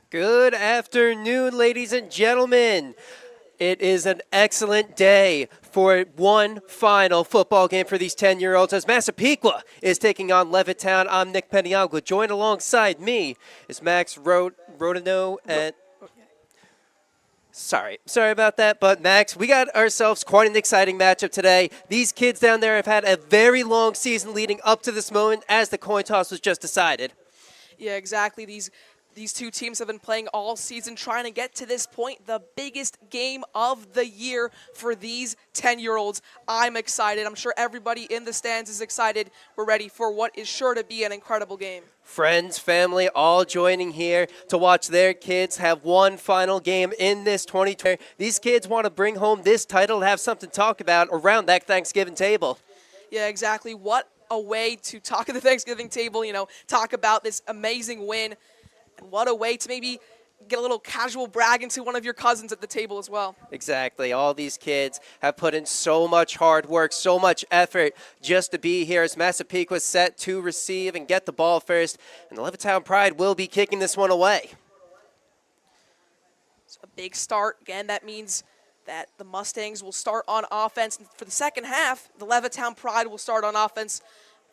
Good afternoon, ladies and gentlemen. It is an excellent day for one final football game for these 10-year-olds as Massapequa is taking on Levittown. I'm Nick Peniagua. Joined alongside me is Max Rodino and... Sorry about that, but Max, we got ourselves quite an exciting matchup today. These kids down there have had a very long season leading up to this moment as the coin toss was just decided. Yeah, exactly. These two teams have been playing all season trying to get to this point, the biggest game of the year for these 10-year-olds. I'm excited. I'm sure everybody in the stands is excited. We're ready for what is sure to be an incredible game. Friends, family, all joining here to watch their kids have one final game in this 2020. These kids want to bring home this title and have something to talk about around that Thanksgiving table. Yeah, exactly. What a way to talk at the Thanksgiving table, talk about this amazing win. And what a way to maybe get a little casual brag into one of your cousins at the table as well. Exactly. All these kids have put in so much hard work, so much effort just to be here as Massapequa is set to receive and get the ball first. And the Levittown Pride will be kicking this one away. It's a big start. Again, that means that the Mustangs will start on offense. And for the second half, the Levittown Pride will start on offense.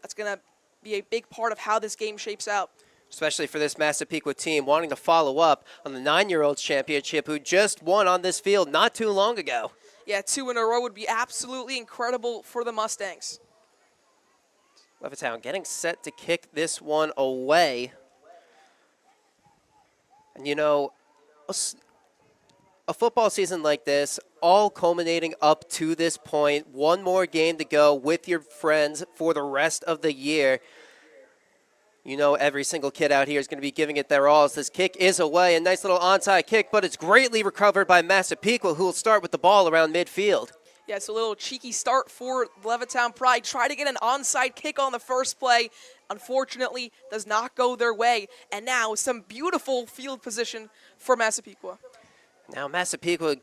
That's going to be a big part of how this game shapes out. Especially for this Massapequa team wanting to follow up on the 9-year-olds championship who just won on this field not too long ago. Yeah, 2 in a row would be absolutely incredible for the Mustangs. Levittown getting set to kick this one away. And a football season like this, all culminating up to this point, one more game to go with your friends for the rest of the year. Every single kid out here is going to be giving it their all as this kick is away. A nice little onside kick, but it's greatly recovered by Massapequa, who will start with the ball around midfield. Yeah, it's a little cheeky start for Levittown Pride. Try to get an onside kick on the first play. Unfortunately, does not go their way. And now some beautiful field position for Massapequa. Now Massapequa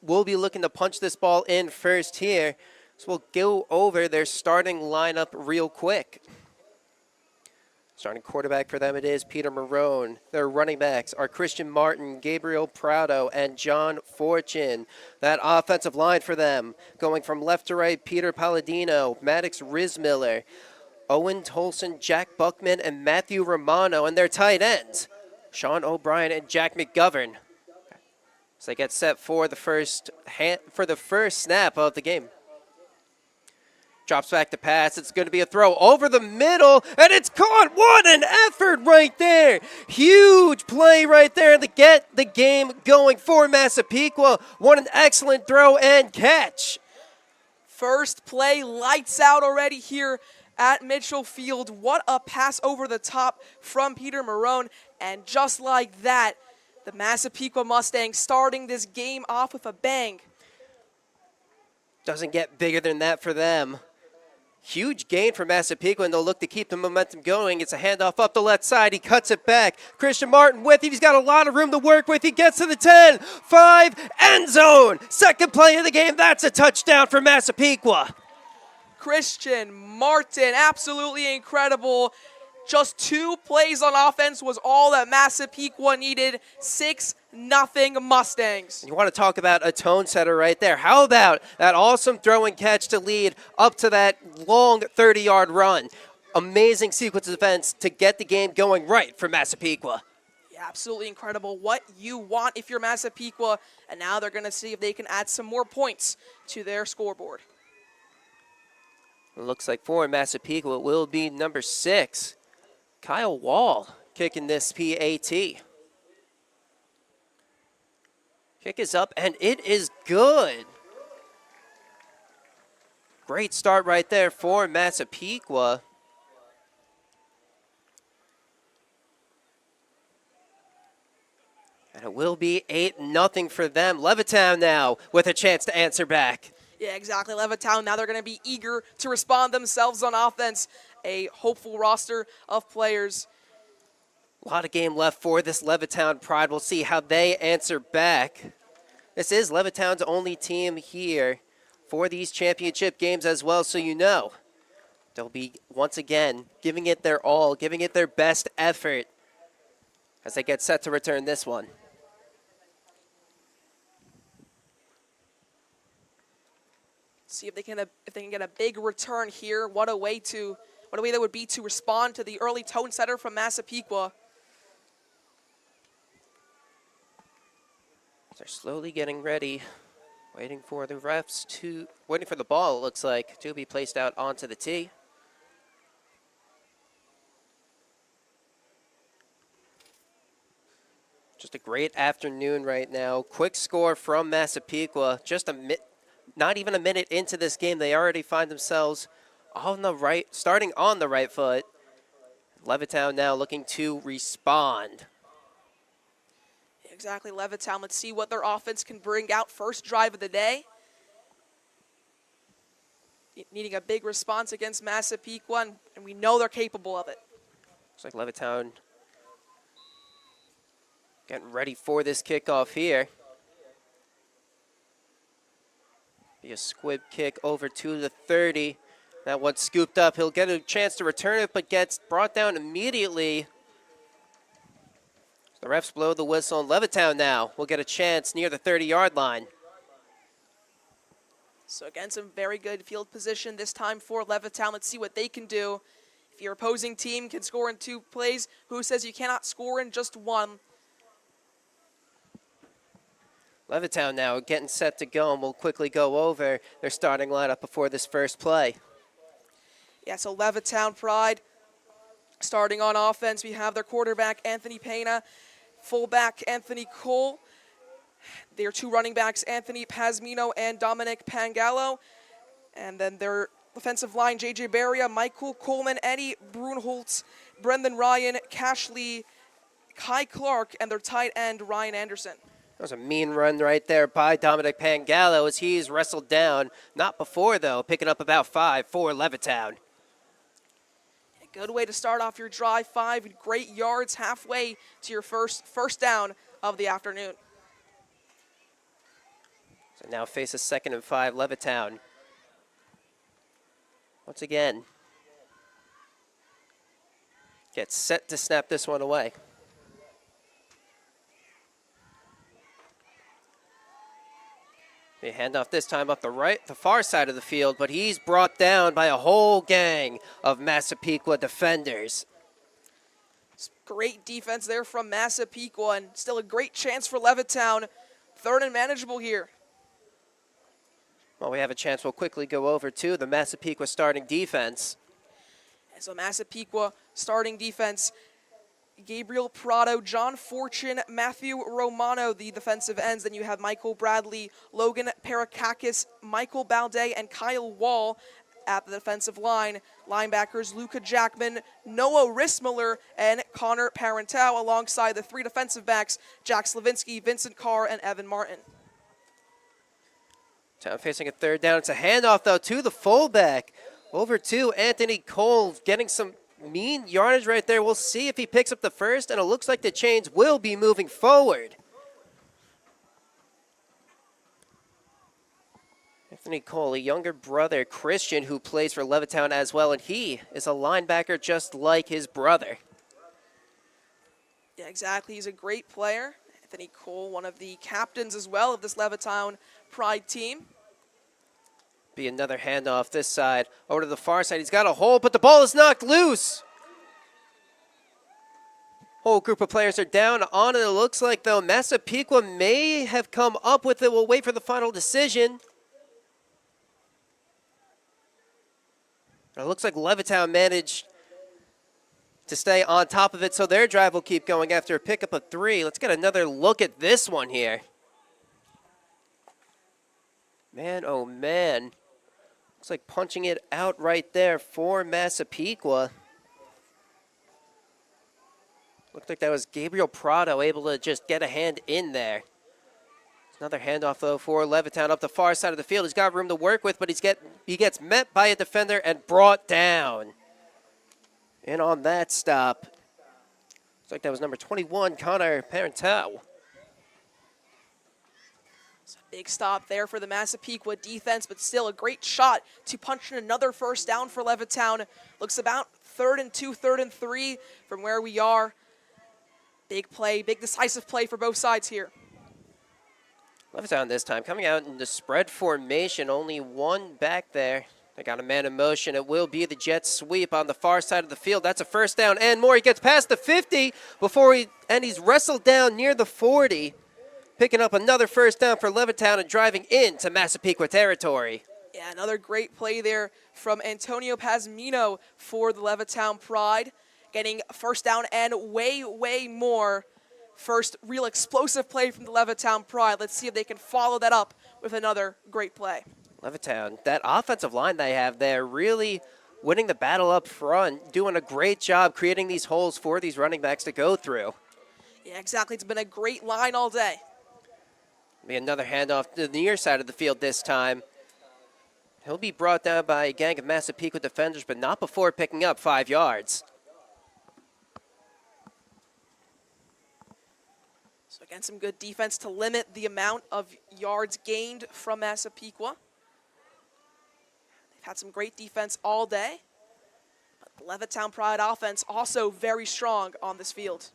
will be looking to punch this ball in first here. So we'll go over their starting lineup real quick. Starting quarterback for them it is Peter Marone. Their running backs are Christian Martin, Gabriel Prado, and John Fortune. That offensive line for them, going from left to right, Peter Palladino, Maddox Rizmiller, Owen Tolson, Jack Buckman, and Matthew Romano. And their tight ends, Sean O'Brien and Jack McGovern. So they get set for the first snap of the game. Drops back to pass. It's going to be a throw over the middle, and it's caught. What an effort right there. Huge play right there to get the game going for Massapequa. What an excellent throw and catch. First play, lights out already here at Mitchell Field. What a pass over the top from Peter Marone. And just like that, the Massapequa Mustangs starting this game off with a bang. Doesn't get bigger than that for them. Huge gain for Massapequa, and they'll look to keep the momentum going. It's a handoff up the left side. He cuts it back. Christian Martin with it. He's got a lot of room to work with. He gets to the 10, 5, end zone. Second play of the game. That's a touchdown for Massapequa. Christian Martin, absolutely incredible. Just 2 plays on offense was all that Massapequa needed. 6-0 Mustangs. You want to talk about a tone setter right there. How about that awesome throw and catch to lead up to that long 30-yard run? Amazing sequence of events to get the game going right for Massapequa. Yeah, absolutely incredible. What you want if you're Massapequa, and now they're going to see if they can add some more points to their scoreboard. It looks like for Massapequa it will be number 6. Kyle Wall kicking this PAT. Kick is up, and it is good. Great start right there for Massapequa. And it will be 8-0 for them. Levittown now with a chance to answer back. Yeah, exactly. Levittown, now they're going to be eager to respond themselves on offense. A hopeful roster of players. A lot of game left for this Levittown Pride. We'll see how they answer back. This is Levittown's only team here for these championship games as well, so they'll be, once again, giving it their all, giving it their best effort as they get set to return this one. See if they can get a big return here. What a way that would be to respond to the early tone setter from Massapequa. They're slowly getting ready, waiting for the ball, it looks like, to be placed out onto the tee. Just a great afternoon right now. Quick score from Massapequa. Not even a minute into this game, they already find themselves starting on the right foot. Levittown now looking to respond. Exactly, Levittown. Let's see what their offense can bring out. First drive of the day. Needing a big response against Massapequa, and we know they're capable of it. Looks like Levittown getting ready for this kickoff here. Be a squib kick over to the 30. That one's scooped up. He'll get a chance to return it, but gets brought down immediately. The refs blow the whistle, and Levittown now will get a chance near the 30-yard line. So again, some very good field position this time for Levittown. Let's see what they can do. If your opposing team can score in 2 plays, who says you cannot score in just 1? Levittown now getting set to go, and we'll quickly go over their starting lineup before this first play. Yeah, so Levittown Pride starting on offense. We have their quarterback, Anthony Pena, fullback, Anthony Cole. Their 2 running backs, Anthony Pazmino and Dominic Pangallo. And then their offensive line, J.J. Barria, Michael Coleman, Eddie Brunholtz, Brendan Ryan, Cash Lee, Kai Clark, and their tight end, Ryan Anderson. That was a mean run right there by Dominic Pangallo as he's wrestled down. Not before, though, picking up about 5 for Levittown. A good way to start off your drive. 5 great yards halfway to your first down of the afternoon. So now face a 2nd and 5, Levittown. Once again, gets set to snap this one away. A handoff this time up the far side of the field, but he's brought down by a whole gang of Massapequa defenders. Great defense there from Massapequa, and still a great chance for Levittown. 3rd and manageable here. Well, we have a chance. We'll quickly go over to the Massapequa starting defense. And so Massapequa starting defense, Gabriel Prado, John Fortune, Matthew Romano, the defensive ends. Then you have Michael Bradley, Logan Parakakis, Michael Balde, and Kyle Wall at the defensive line. Linebackers, Luca Jackman, Noah Rismiller, and Connor Parenteau, alongside the 3 defensive backs, Jack Slavinsky, Vincent Carr, and Evan Martin. Town facing a 3rd down. It's a handoff, though, to the fullback. Over to Anthony Cole, getting some mean yardage right there. We'll see if he picks up the first, and it looks like the chains will be moving forward. Anthony Cole, a younger brother, Christian, who plays for Levittown as well, and he is a linebacker just like his brother. Yeah, exactly. He's a great player. Anthony Cole, one of the captains as well of this Levittown Pride team. Be another handoff this side. Over to the far side. He's got a hole, but the ball is knocked loose. Whole group of players are down on it. It looks like, though, Massapequa may have come up with it. We'll wait for the final decision. It looks like Levittown managed to stay on top of it, so their drive will keep going after a pickup of 3. Let's get another look at this one here. Man, oh man. Looks like punching it out right there for Massapequa. Looked like that was Gabriel Prado able to just get a hand in there. Another handoff, though, for Levittown up the far side of the field. He's got room to work with, but he gets met by a defender and brought down. And on that stop, looks like that was number 21, Connor Parenteau. Big stop there for the Massapequa defense, but still a great shot to punch in another first down for Levittown. Looks about 3rd and 2, 3rd and 3 from where we are. Big play, big decisive play for both sides here. Levittown this time coming out in the spread formation, only one back there. They got a man in motion. It will be the jet sweep on the far side of the field. That's a first down and more. He gets past the 50 and he's wrestled down near the 40, picking up another first down for Levittown and driving into Massapequa territory. Yeah, another great play there from Antonio Pazmino for the Levittown Pride, getting first down and way more. First real explosive play from the Levittown Pride. Let's see if they can follow that up with another great play. Levittown, that offensive line they have there, really winning the battle up front, doing a great job creating these holes for these running backs to go through. Yeah, exactly. It's been a great line all day. Be another handoff to the near side of the field this time. He'll be brought down by a gang of Massapequa defenders, but not before picking up 5 yards. So again, some good defense to limit the amount of yards gained from Massapequa. They've had some great defense all day. But the Levittown Pride offense also very strong on this field.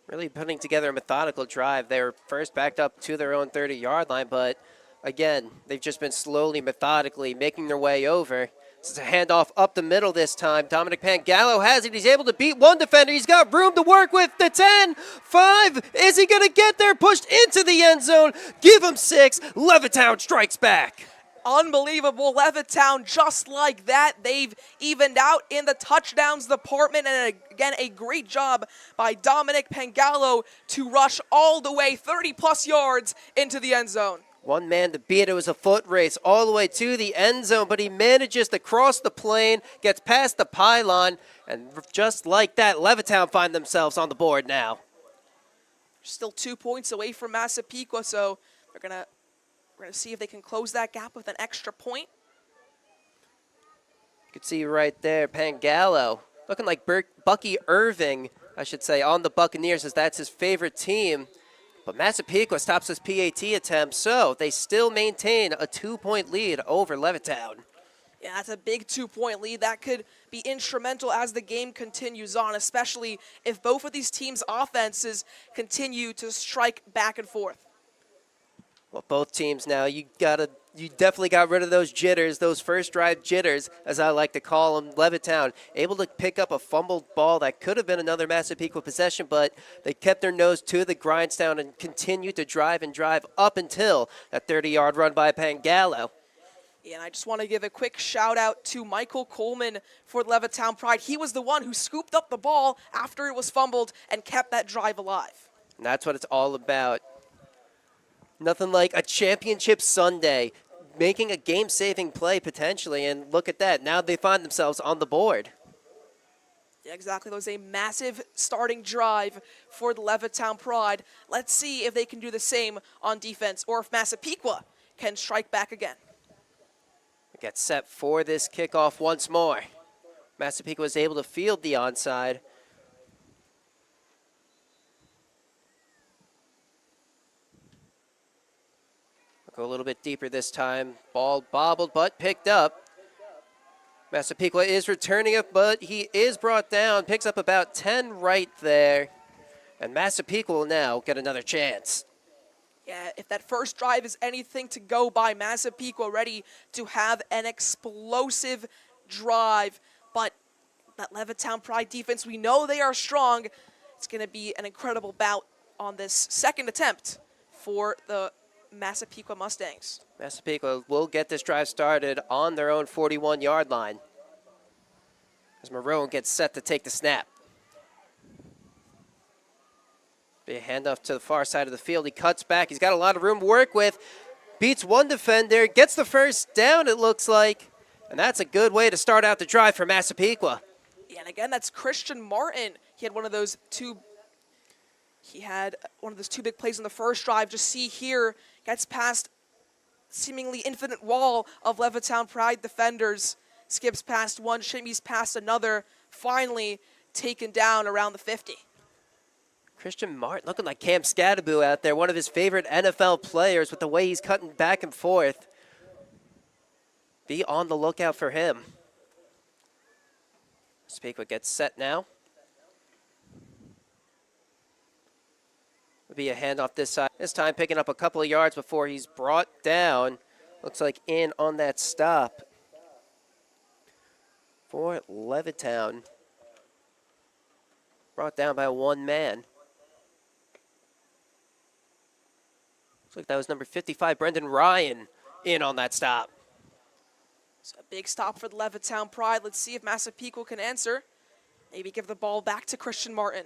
Really putting together a methodical drive. They were first backed up to their own 30-yard line, but again, they've just been slowly, methodically making their way over. It's a handoff up the middle this time. Dominic Pangallo has it. He's able to beat one defender. He's got room to work with. The 10, 5. Is he going to get there? Pushed into the end zone. Give him 6. Levittown strikes back. Unbelievable. Levittown, just like that. They've evened out in the touchdowns department. And again, a great job by Dominic Pangallo to rush all the way 30-plus yards into the end zone. One man to beat. It was a foot race all the way to the end zone, but he manages to cross the plane, gets past the pylon, and just like that, Levittown find themselves on the board now. Still 2 points away from Massapequa, so we're gonna see if they can close that gap with an extra point. You can see right there, Pangallo looking like Bucky Irving, I should say, on the Buccaneers, as that's his favorite team. But Massapequa stops his PAT attempt, so they still maintain a 2-point lead over Levittown. Yeah, that's a big 2-point lead. That could be instrumental as the game continues on, especially if both of these teams' offenses continue to strike back and forth. Well, both teams now, you definitely got rid of those jitters, those first drive jitters, as I like to call them. Levittown able to pick up a fumbled ball that could have been another Massapequa possession, but they kept their nose to the grindstone and continued to drive up until that 30-yard run by Pangallo. Yeah, and I just want to give a quick shout out to Michael Coleman for Levittown Pride. He was the one who scooped up the ball after it was fumbled and kept that drive alive. And that's what it's all about. Nothing like a championship Sunday, making a game-saving play potentially, and look at that. Now they find themselves on the board. Yeah, exactly. That was a massive starting drive for the Levittown Pride. Let's see if they can do the same on defense, or if Massapequa can strike back again. We get set for this kickoff once more. Massapequa was able to field the onside. Go a little bit deeper this time. Ball bobbled, but picked up. Massapequa is returning it, but he is brought down. Picks up about 10 right there. And Massapequa will now get another chance. Yeah, if that first drive is anything to go by, Massapequa ready to have an explosive drive. But that Levittown Pride defense, we know they are strong. It's going to be an incredible bout on this second attempt for the Massapequa Mustangs. Massapequa will get this drive started on their own 41-yard line as Marone gets set to take the snap. Be a handoff to the far side of the field. He cuts back. He's got a lot of room to work with. Beats one defender. Gets the first down, it looks like. And that's a good way to start out the drive for Massapequa. Yeah, and again, that's Christian Martin. He had one of those two big plays in the first drive. Just see here, gets past seemingly infinite wall of Levittown Pride defenders. Skips past one, shimmies past another. Finally taken down around the 50. Christian Martin looking like Cam Scadaboo out there, one of his favorite NFL players with the way he's cutting back and forth. Be on the lookout for him. Massapequa gets set now. Be a handoff this side. This time picking up a couple of yards before he's brought down. Looks like in on that stop for Levittown. Brought down by one man. Looks like that was number 55, Brendan Ryan, in on that stop. So a big stop for the Levittown Pride. Let's see if Massapequa can answer. Maybe give the ball back to Christian Martin.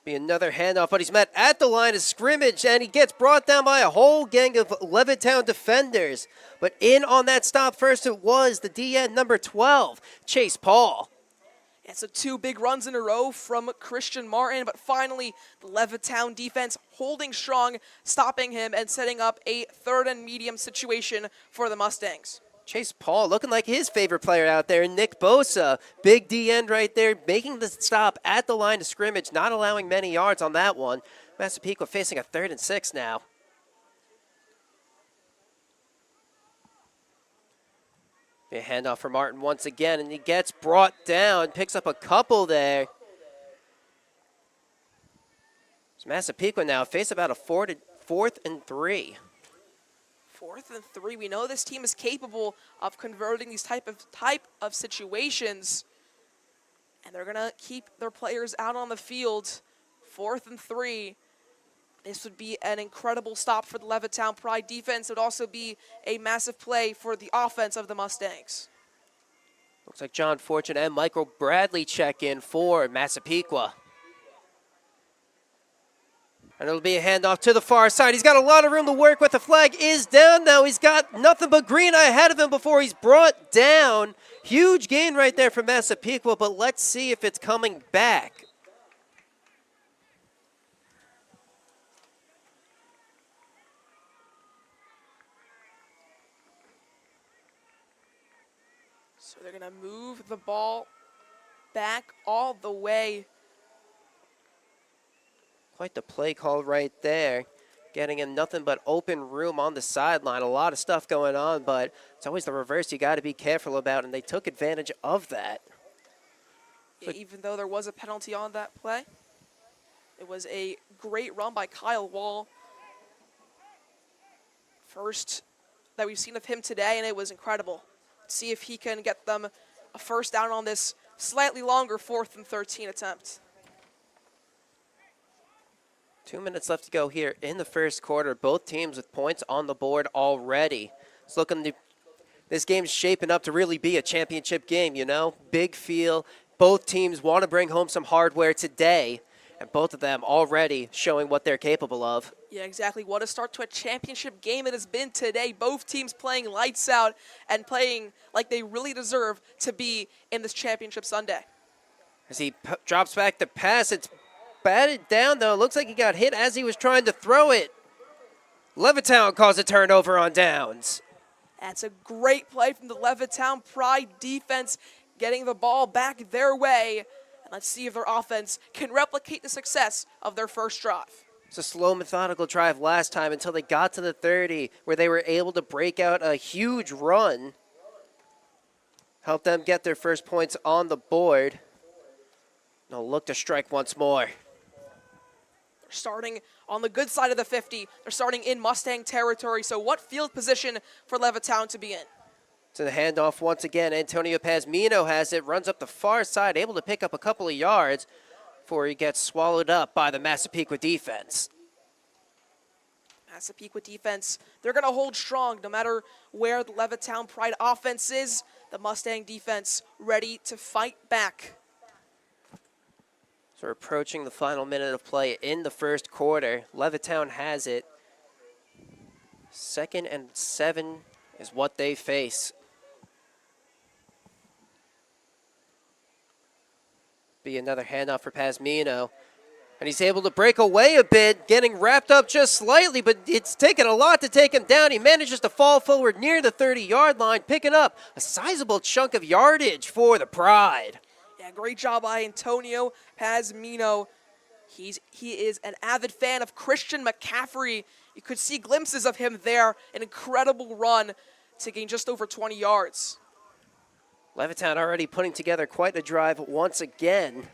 Be another handoff, but he's met at the line of scrimmage, and he gets brought down by a whole gang of Levittown defenders. But in on that stop first, it was the DN number 12, Chase Paul. Yeah, so 2 big runs in a row from Christian Martin, but finally the Levittown defense holding strong, stopping him and setting up a 3rd and medium situation for the Mustangs. Chase Paul looking like his favorite player out there, Nick Bosa. Big D end right there, making the stop at the line of scrimmage, not allowing many yards on that one. Massapequa facing a 3rd and 6 now. A handoff for Martin once again, and he gets brought down, picks up a couple there. So Massapequa now face about a 4th and 3. 4th and 3. We know this team is capable of converting these type of situations, and they're gonna keep their players out on the field. 4th and 3. This would be an incredible stop for the Levittown Pride defense. It would also be a massive play for the offense of the Mustangs. Looks like John Fortune and Michael Bradley check in for Massapequa. And it'll be a handoff to the far side. He's got a lot of room to work with. The flag is down now. He's got nothing but green ahead of him before he's brought down. Huge gain right there from Massapequa, but let's see if it's coming back. So they're going to move the ball back all the way. Quite the play call right there. Getting him nothing but open room on the sideline. A lot of stuff going on, but it's always the reverse you got to be careful about, and they took advantage of that. Yeah, even though there was a penalty on that play, it was a great run by Kyle Wall. First that we've seen of him today, and it was incredible. Let's see if he can get them a first down on this slightly longer 4th and 13 attempt. 2 minutes left to go here in the first quarter. Both teams with points on the board already. It's looking to, this game's shaping up to really be a championship game, you know? Big feel. Both teams want to bring home some hardware today, and both of them already showing what they're capable of. Yeah, exactly. What a start to a championship game it has been today. Both teams playing lights out and playing like they really deserve to be in this championship Sunday. As he drops back to pass, it's batted down, though. Looks like he got hit as he was trying to throw it. Levittown calls a turnover on downs. That's a great play from the Levittown Pride defense, getting the ball back their way. And let's see if their offense can replicate the success of their first drive. It's a slow, methodical drive last time until they got to the 30, where they were able to break out a huge run. Help them get their first points on the board. They'll look to strike once more. They're starting on the good side of the 50. They're starting in Mustang territory. So what field position for Levittown to be in? To the handoff once again. Antonio Pazmino has it, runs up the far side, able to pick up a couple of yards before he gets swallowed up by the Massapequa defense. Massapequa defense, they're going to hold strong no matter where the Levittown Pride offense is. The Mustang defense ready to fight back. So we're approaching the final minute of play in the first quarter. Levittown has it. 2nd and 7 is what they face. Be another handoff for Pazmino. And he's able to break away a bit, getting wrapped up just slightly, but it's taken a lot to take him down. He manages to fall forward near the 30-yard line, picking up a sizable chunk of yardage for the Pride. Yeah, great job by Antonio Pazmino. He is an avid fan of Christian McCaffrey. You could see glimpses of him there. An incredible run to gain just over 20 yards. Levittown already putting together quite a drive once again.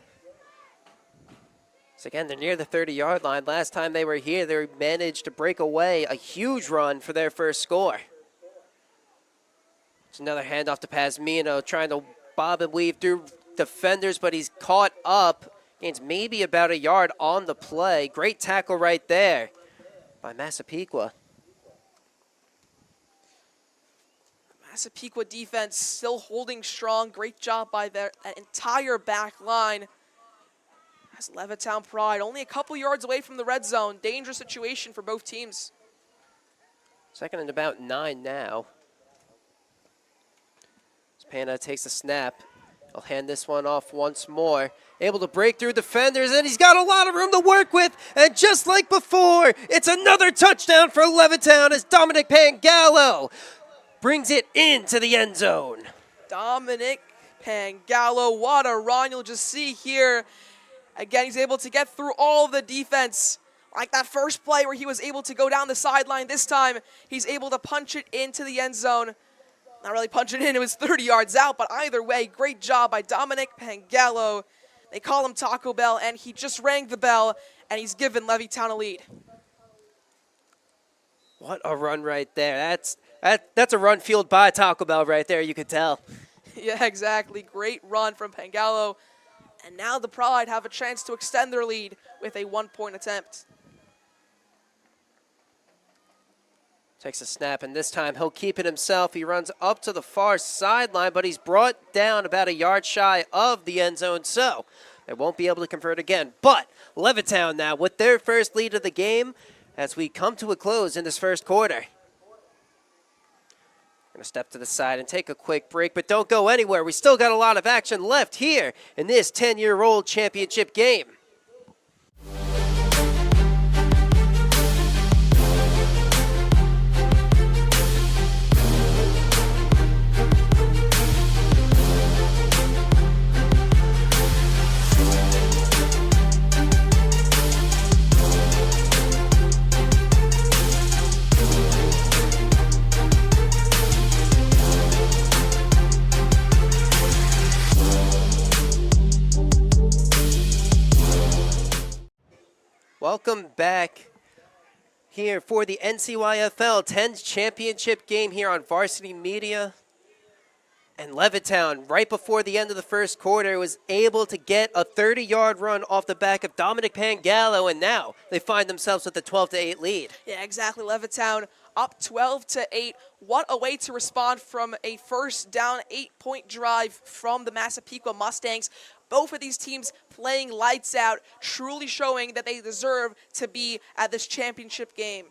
So again, they're near the 30-yard line. Last time they were here, they managed to break away a huge run for their first score. It's another handoff to Pasmino, trying to bob and weave through defenders, but he's caught up. Gains maybe about a yard on the play. Great tackle right there by Massapequa. Massapequa defense still holding strong. Great job by their entire back line. As Levittown Pride only a couple yards away from the red zone. Dangerous situation for both teams. Second and about 9 now. Panda takes the snap. He'll hand this one off once more. Able to break through defenders, and he's got a lot of room to work with. And just like before, it's another touchdown for Levittown as Dominic Pangallo brings it into the end zone. Dominic Pangallo, what a run you'll just see here. Again, he's able to get through all of the defense. Like that first play where he was able to go down the sideline, this time he's able to punch it into the end zone. Not really punch it in, it was 30 yards out, but either way, great job by Dominic Pangallo. They call him Taco Bell, and he just rang the bell, and he's given Levittown a lead. What a run right there. That's a run fueled by Taco Bell right there, you could tell. Yeah, exactly. Great run from Pangallo. And now the Pride have a chance to extend their lead with a one-point attempt. Takes a snap, and this time he'll keep it himself. He runs up to the far sideline, but he's brought down about a yard shy of the end zone, so they won't be able to convert again. But Levittown now with their first lead of the game as we come to a close in this first quarter. Going to step to the side and take a quick break, but don't go anywhere. We still got a lot of action left here in this 10-year-old championship game. Welcome back here for the NCYFL 10's championship game here on Varsity Media. And Levittown, right before the end of the first quarter, was able to get a 30-yard run off the back of Dominic Pangallo, and now they find themselves with a 12-8 lead. Yeah, exactly. Levittown up 12-8. What a way to respond from a first down 8-point drive from the Massapequa Mustangs. Both of these teams playing lights out, truly showing that they deserve to be at this championship game.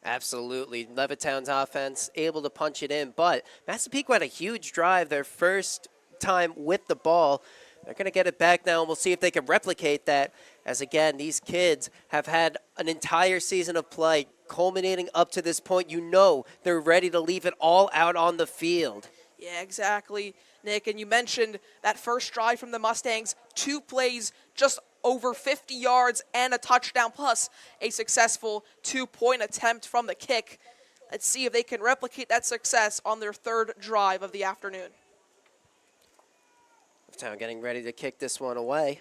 Absolutely. Levittown's offense able to punch it in, but Massapequa had a huge drive their first time with the ball. They're going to get it back now, and we'll see if they can replicate that, as again, these kids have had an entire season of play culminating up to this point. You know they're ready to leave it all out on the field. Yeah, exactly, Nick. And you mentioned that first drive from the Mustangs, 2 plays, just over 50 yards and a touchdown, plus a successful 2-point attempt from the kick. Let's see if they can replicate that success on their third drive of the afternoon. Levittown getting ready to kick this one away.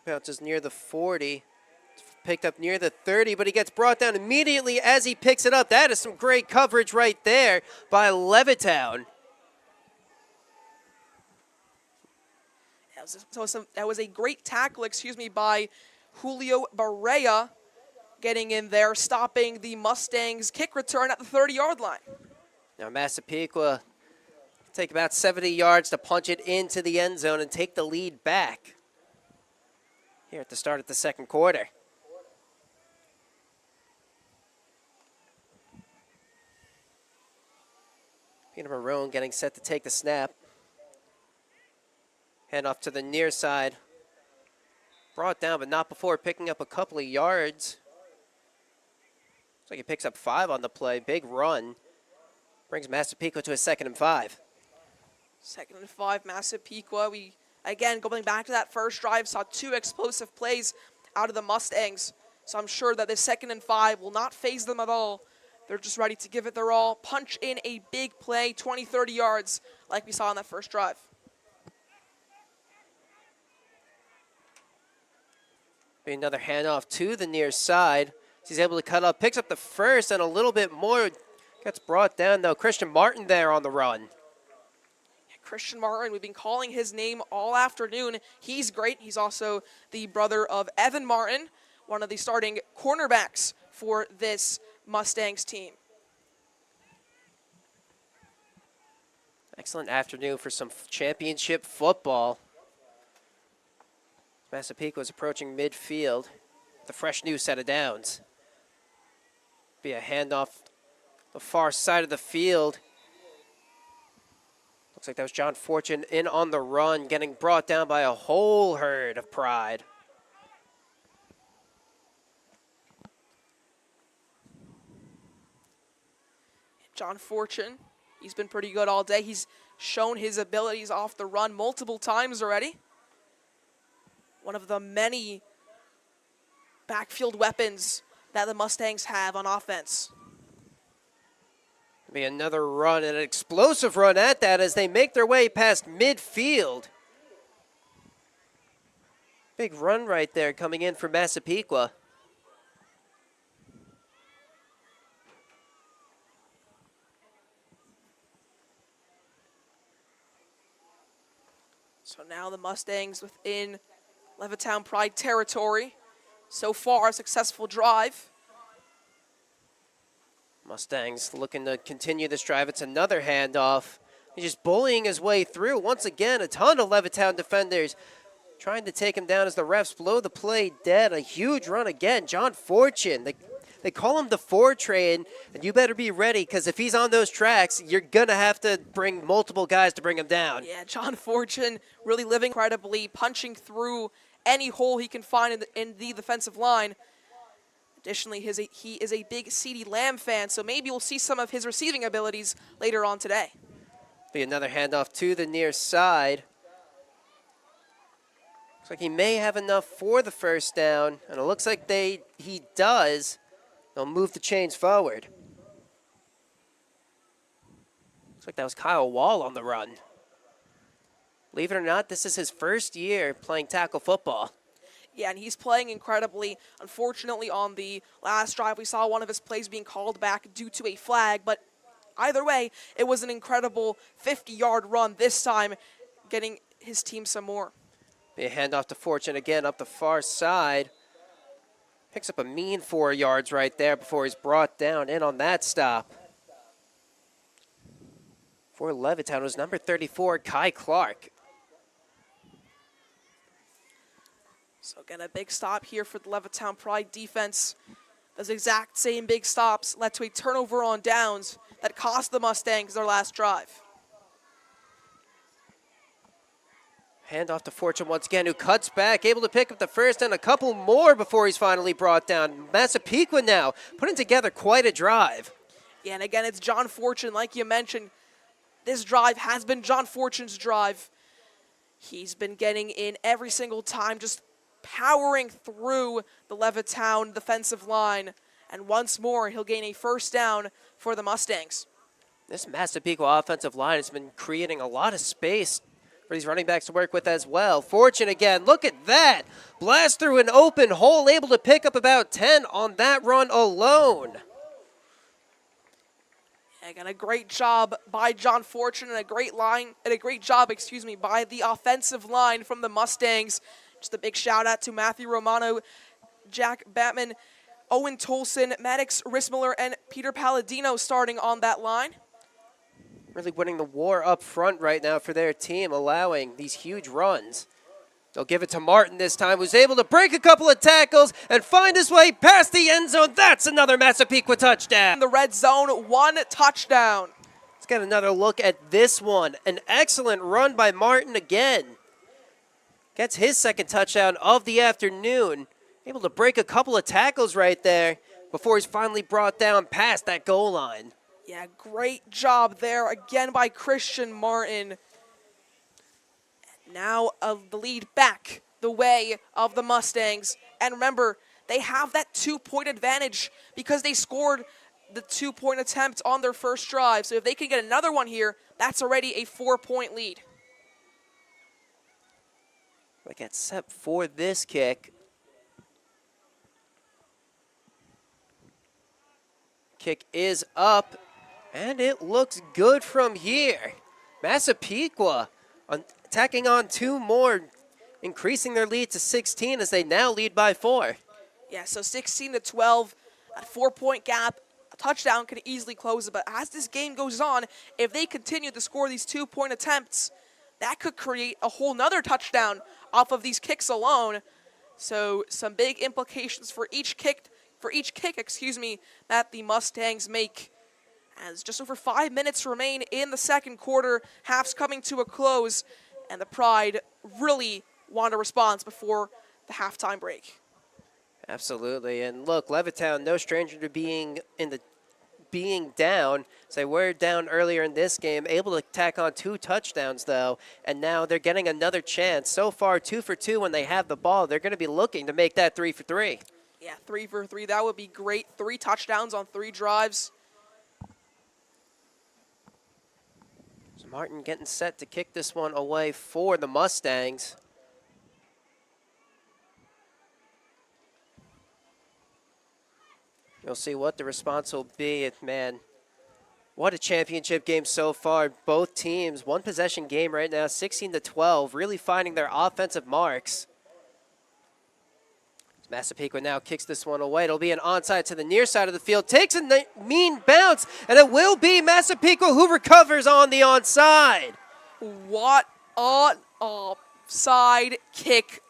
Bounces near the 40. Picked up near the 30, but he gets brought down immediately as he picks it up. That is some great coverage right there by Levittown. That was a great tackle, by Julio Barea, getting in there, stopping the Mustangs' kick return at the 30-yard line. Now Massapequa take about 70 yards to punch it into the end zone and take the lead back here at the start of the second quarter. Peter Marone getting set to take the snap. Hand off to the near side. Brought down, but not before picking up a couple of yards. Looks like he picks up 5 on the play. Big run. Brings Massapequa to a 2nd and 5. 2nd and 5, Massapequa. We, again, going back to that first drive, saw 2 explosive plays out of the Mustangs. So I'm sure that this 2nd and 5 will not faze them at all. They're just ready to give it their all, punch in a big play, 20, 30 yards, like we saw on that first drive. Be another handoff to the near side. He's able to cut up, picks up the first and a little bit more. Gets brought down, though. Christian Martin there on the run. Christian Martin, we've been calling his name all afternoon. He's great. He's also the brother of Evan Martin, one of the starting cornerbacks for this Mustangs team. Excellent afternoon for some championship football. Massapequa is approaching midfield. The fresh new set of downs. Be a handoff the far side of the field. Looks like that was John Fortune in on the run, getting brought down by a whole herd of Pride. John Fortune, he's been pretty good all day. He's shown his abilities off the run multiple times already. One of the many backfield weapons that the Mustangs have on offense. Be another run, and an explosive run at that as they make their way past midfield. Big run right there coming in for Massapequa. So now the Mustangs within Levittown Pride territory. So far, a successful drive. Mustangs looking to continue this drive. It's another handoff. He's just bullying his way through. Once again, a ton of Levittown defenders trying to take him down as the refs blow the play dead. A huge run again. John Fortune. They call him the 4 train, and you better be ready because if he's on those tracks, you're going to have to bring multiple guys to bring him down. Yeah, John Fortune really living incredibly, punching through any hole he can find in the defensive line. Additionally, he is a big CeeDee Lamb fan, so maybe we'll see some of his receiving abilities later on today. Be another handoff to the near side. Looks like he may have enough for the first down, and it looks like he does. They'll move the chains forward. Looks like that was Kyle Wall on the run. Believe it or not, this is his first year playing tackle football. Yeah, and he's playing incredibly. Unfortunately, on the last drive, we saw one of his plays being called back due to a flag. But either way, it was an incredible 50-yard run this time, getting his team some more. Be a handoff to Fortune again up the far side. Picks up a mean 4 yards right there before he's brought down in on that stop. For Levittown was number 34, Kai Clark. So again, a big stop here for the Levittown Pride defense. Those exact same big stops led to a turnover on downs that cost the Mustangs their last drive. Handoff to Fortune once again, who cuts back, able to pick up the first and a couple more before he's finally brought down. Massapequa now putting together quite a drive. Yeah, and again, it's John Fortune, like you mentioned. This drive has been John Fortune's drive. He's been getting in every single time, just powering through the Levittown defensive line. And once more, he'll gain a first down for the Mustangs. This Massapequa offensive line has been creating a lot of space for these running backs to work with as well. Fortune again, look at that. Blast through an open hole, able to pick up about 10 on that run alone. Again, a great job by John Fortune and a great job, by the offensive line from the Mustangs. Just a big shout out to Matthew Romano, Jack Batman, Owen Tolson, Maddox Rismiller, and Peter Palladino starting on that line. Really winning the war up front right now for their team, allowing these huge runs. They'll give it to Martin this time, who's able to break a couple of tackles and find his way past the end zone. That's another Massapequa touchdown. In the red zone, 1 touchdown. Let's get another look at this one. An excellent run by Martin again. Gets his second touchdown of the afternoon. Able to break a couple of tackles right there before he's finally brought down past that goal line. Yeah, great job there again by Christian Martin. Now the lead back the way of the Mustangs. And remember, they have that 2-point advantage because they scored the 2-point attempt on their first drive. So if they can get another one here, that's already a 4-point lead. We get set for this kick. Kick is up, and it looks good from here. Massapequa tacking on 2 more, increasing their lead to 16 as they now lead by 4. Yeah, so 16-12, a 4-point gap. A touchdown can easily close it, but as this game goes on, if they continue to score these 2-point attempts, that could create a whole nother touchdown off of these kicks alone. So some big implications for each kick, that the Mustangs make. As just over 5 minutes remain in the second quarter, half's coming to a close, and the Pride really want a response before the halftime break. Absolutely, and look, Levittown, no stranger to being down. So they were down earlier in this game, able to tack on 2 touchdowns though, and now they're getting another chance. So far, 2 for 2 when they have the ball. They're going to be looking to make that 3 for 3. Yeah, 3 for 3, that would be great. 3 touchdowns on 3 drives. So Martin getting set to kick this one away for the Mustangs. You'll see what the response will be. Man, what a championship game so far. Both teams, 1 possession game right now, 16-12, really finding their offensive marks. Massapequa now kicks this one away. It'll be an onside to the near side of the field. Takes a mean bounce, and it will be Massapequa who recovers on the onside. What an offside kick.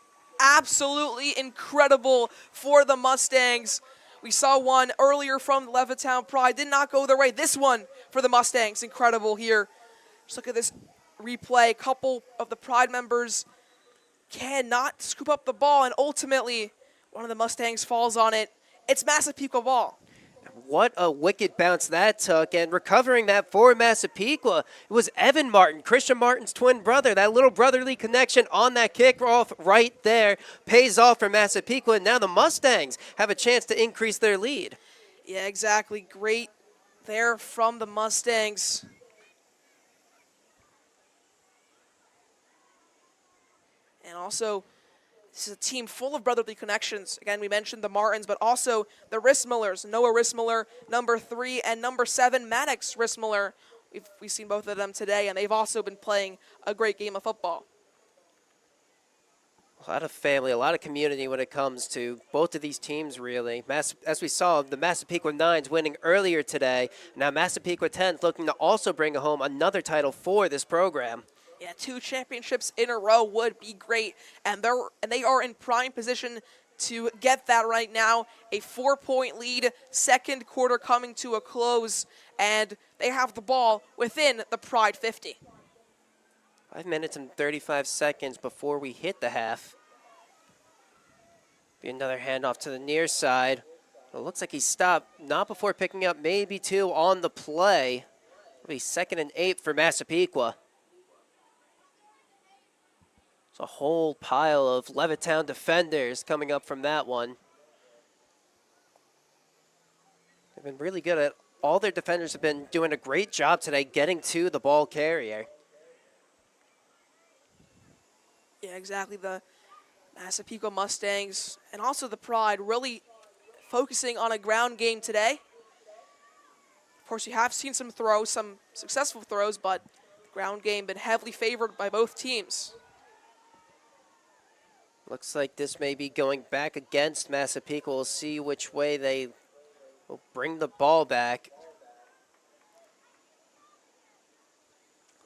Absolutely incredible for the Mustangs. We saw one earlier from the Levittown Pride. Did not go their way. This one for the Mustangs, incredible here. Just look at this replay. A couple of the Pride members cannot scoop up the ball, and ultimately one of the Mustangs falls on it. It's Massapequa ball. What a wicked bounce that took, and recovering that for Massapequa, it was Evan Martin, Christian Martin's twin brother. That little brotherly connection on that kickoff right there pays off for Massapequa, and now the Mustangs have a chance to increase their lead. Yeah, exactly. Great there from the Mustangs. And also, this is a team full of brotherly connections. Again, we mentioned the Martins, but also the Rissmillers. Noah Rissmiller, number 3, and number 7, Maddox Rissmiller. We've seen both of them today, and they've also been playing a great game of football. A lot of family, a lot of community when it comes to both of these teams, really. As we saw, the Massapequa 9s winning earlier today. Now Massapequa 10s looking to also bring home another title for this program. Yeah, 2 championships in a row would be great, and they are in prime position to get that right now. A 4-point lead, second quarter coming to a close, and they have the ball within the Pride 50. 5 minutes and 35 seconds before we hit the half. Be another handoff to the near side. It looks like he stopped, not before picking up maybe 2 on the play. It'll be 2nd and 8 for Massapequa. It's a whole pile of Levittown defenders coming up from that one. They've been really good at all their defenders have been doing a great job today getting to the ball carrier. Yeah, exactly. The Massapequa Mustangs and also the Pride really focusing on a ground game today. Of course, you have seen some throws, some successful throws, but the ground game been heavily favored by both teams. Looks like this may be going back against Massapequa. We'll see which way they will bring the ball back.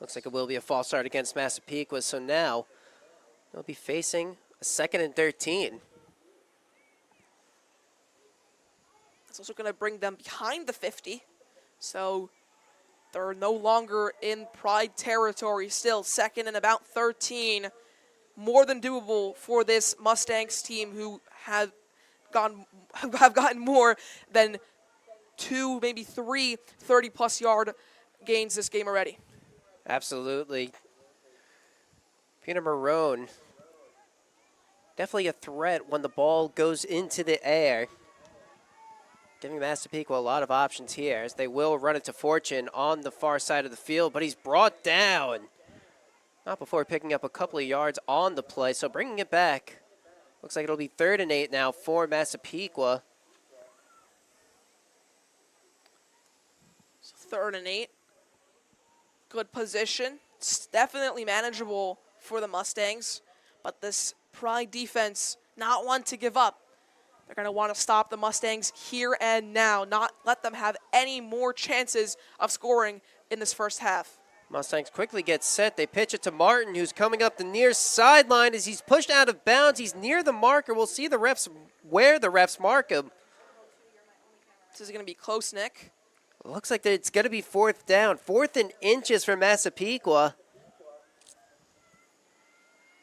Looks like it will be a false start against Massapequa, so now they'll be facing a 2nd and 13. It's also going to bring them behind the 50, so they're no longer in Pride territory. Still 2nd and about 13. More than doable for this Mustangs team, who have gotten more than 2, maybe 3 30-plus yard gains this game already. Absolutely. Peter Marone, definitely a threat when the ball goes into the air. Giving Massapequa a lot of options here as they will run it to Fortune on the far side of the field, but he's brought down. Not before picking up a couple of yards on the play, so bringing it back. Looks like it'll be 3rd and 8 now for Massapequa. So 3rd and 8. Good position. It's definitely manageable for the Mustangs, but this Pride defense, not one to give up. They're going to want to stop the Mustangs here and now, not let them have any more chances of scoring in this first half. Mustangs quickly get set. They pitch it to Martin, who's coming up the near sideline as he's pushed out of bounds. He's near the marker. We'll see the refs where the refs mark him. This is going to be close, Nick. Looks like it's going to be 4th down. 4th and inches for Massapequa.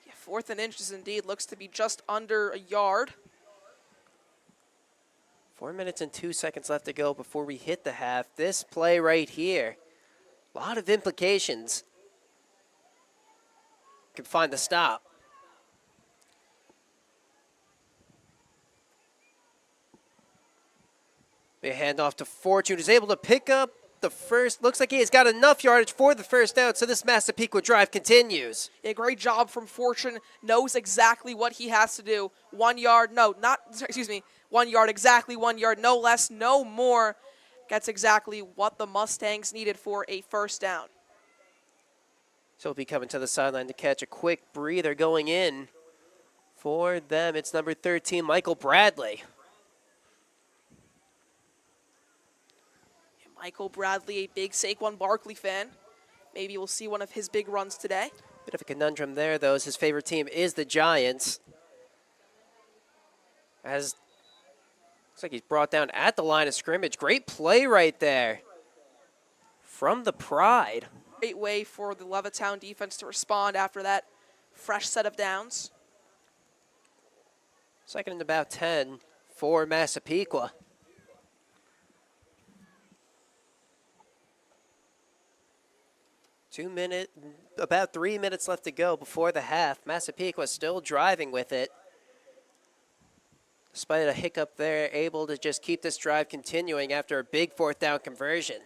Yeah, 4th and inches indeed. Looks to be just under a yard. 4 minutes and 2 seconds left to go before we hit the half. This play right here, a lot of implications. Can find the stop. A handoff to Fortune, who's able to pick up the first. Looks like he has got enough yardage for the first down, so this Massapequa drive continues. A great job from Fortune. Knows exactly what he has to do. 1 yard, no, not, excuse me, 1 yard, exactly 1 yard, no less, no more. Gets exactly what the Mustangs needed for a first down. So he'll be coming to the sideline to catch a quick breather going in. For them, it's number 13, Michael Bradley. Michael Bradley, a big Saquon Barkley fan. Maybe we'll see one of his big runs today. Bit of a conundrum there, though, as his favorite team is the Giants. Looks like he's brought down at the line of scrimmage. Great play right there from the Pride. Great way for the Levittown defense to respond after that fresh set of downs. 2nd and about 10 for Massapequa. About 3 minutes left to go before the half. Massapequa still driving with it. Despite a hiccup there, able to just keep this drive continuing after a big 4th down conversion.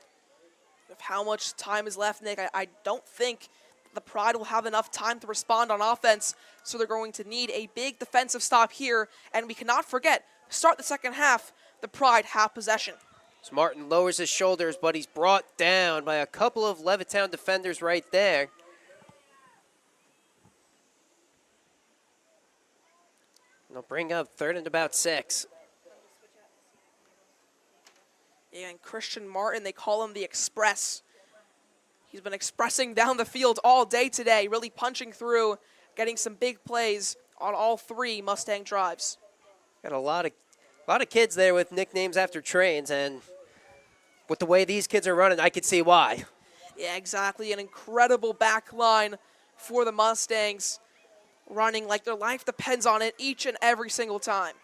Of how much time is left, Nick, I don't think the Pride will have enough time to respond on offense, so they're going to need a big defensive stop here. And we cannot forget, to start the second half, the Pride have possession. So Martin lowers his shoulders, but he's brought down by a couple of Levittown defenders right there. And they'll bring up 3rd and about 6. And Christian Martin, they call him the Express. He's been expressing down the field all day today, really punching through, getting some big plays on all 3 Mustang drives. Got a lot of kids there with nicknames after trains, and with the way these kids are running, I could see why. Yeah, exactly. An incredible back line for the Mustangs, running like their life depends on it each and every single time.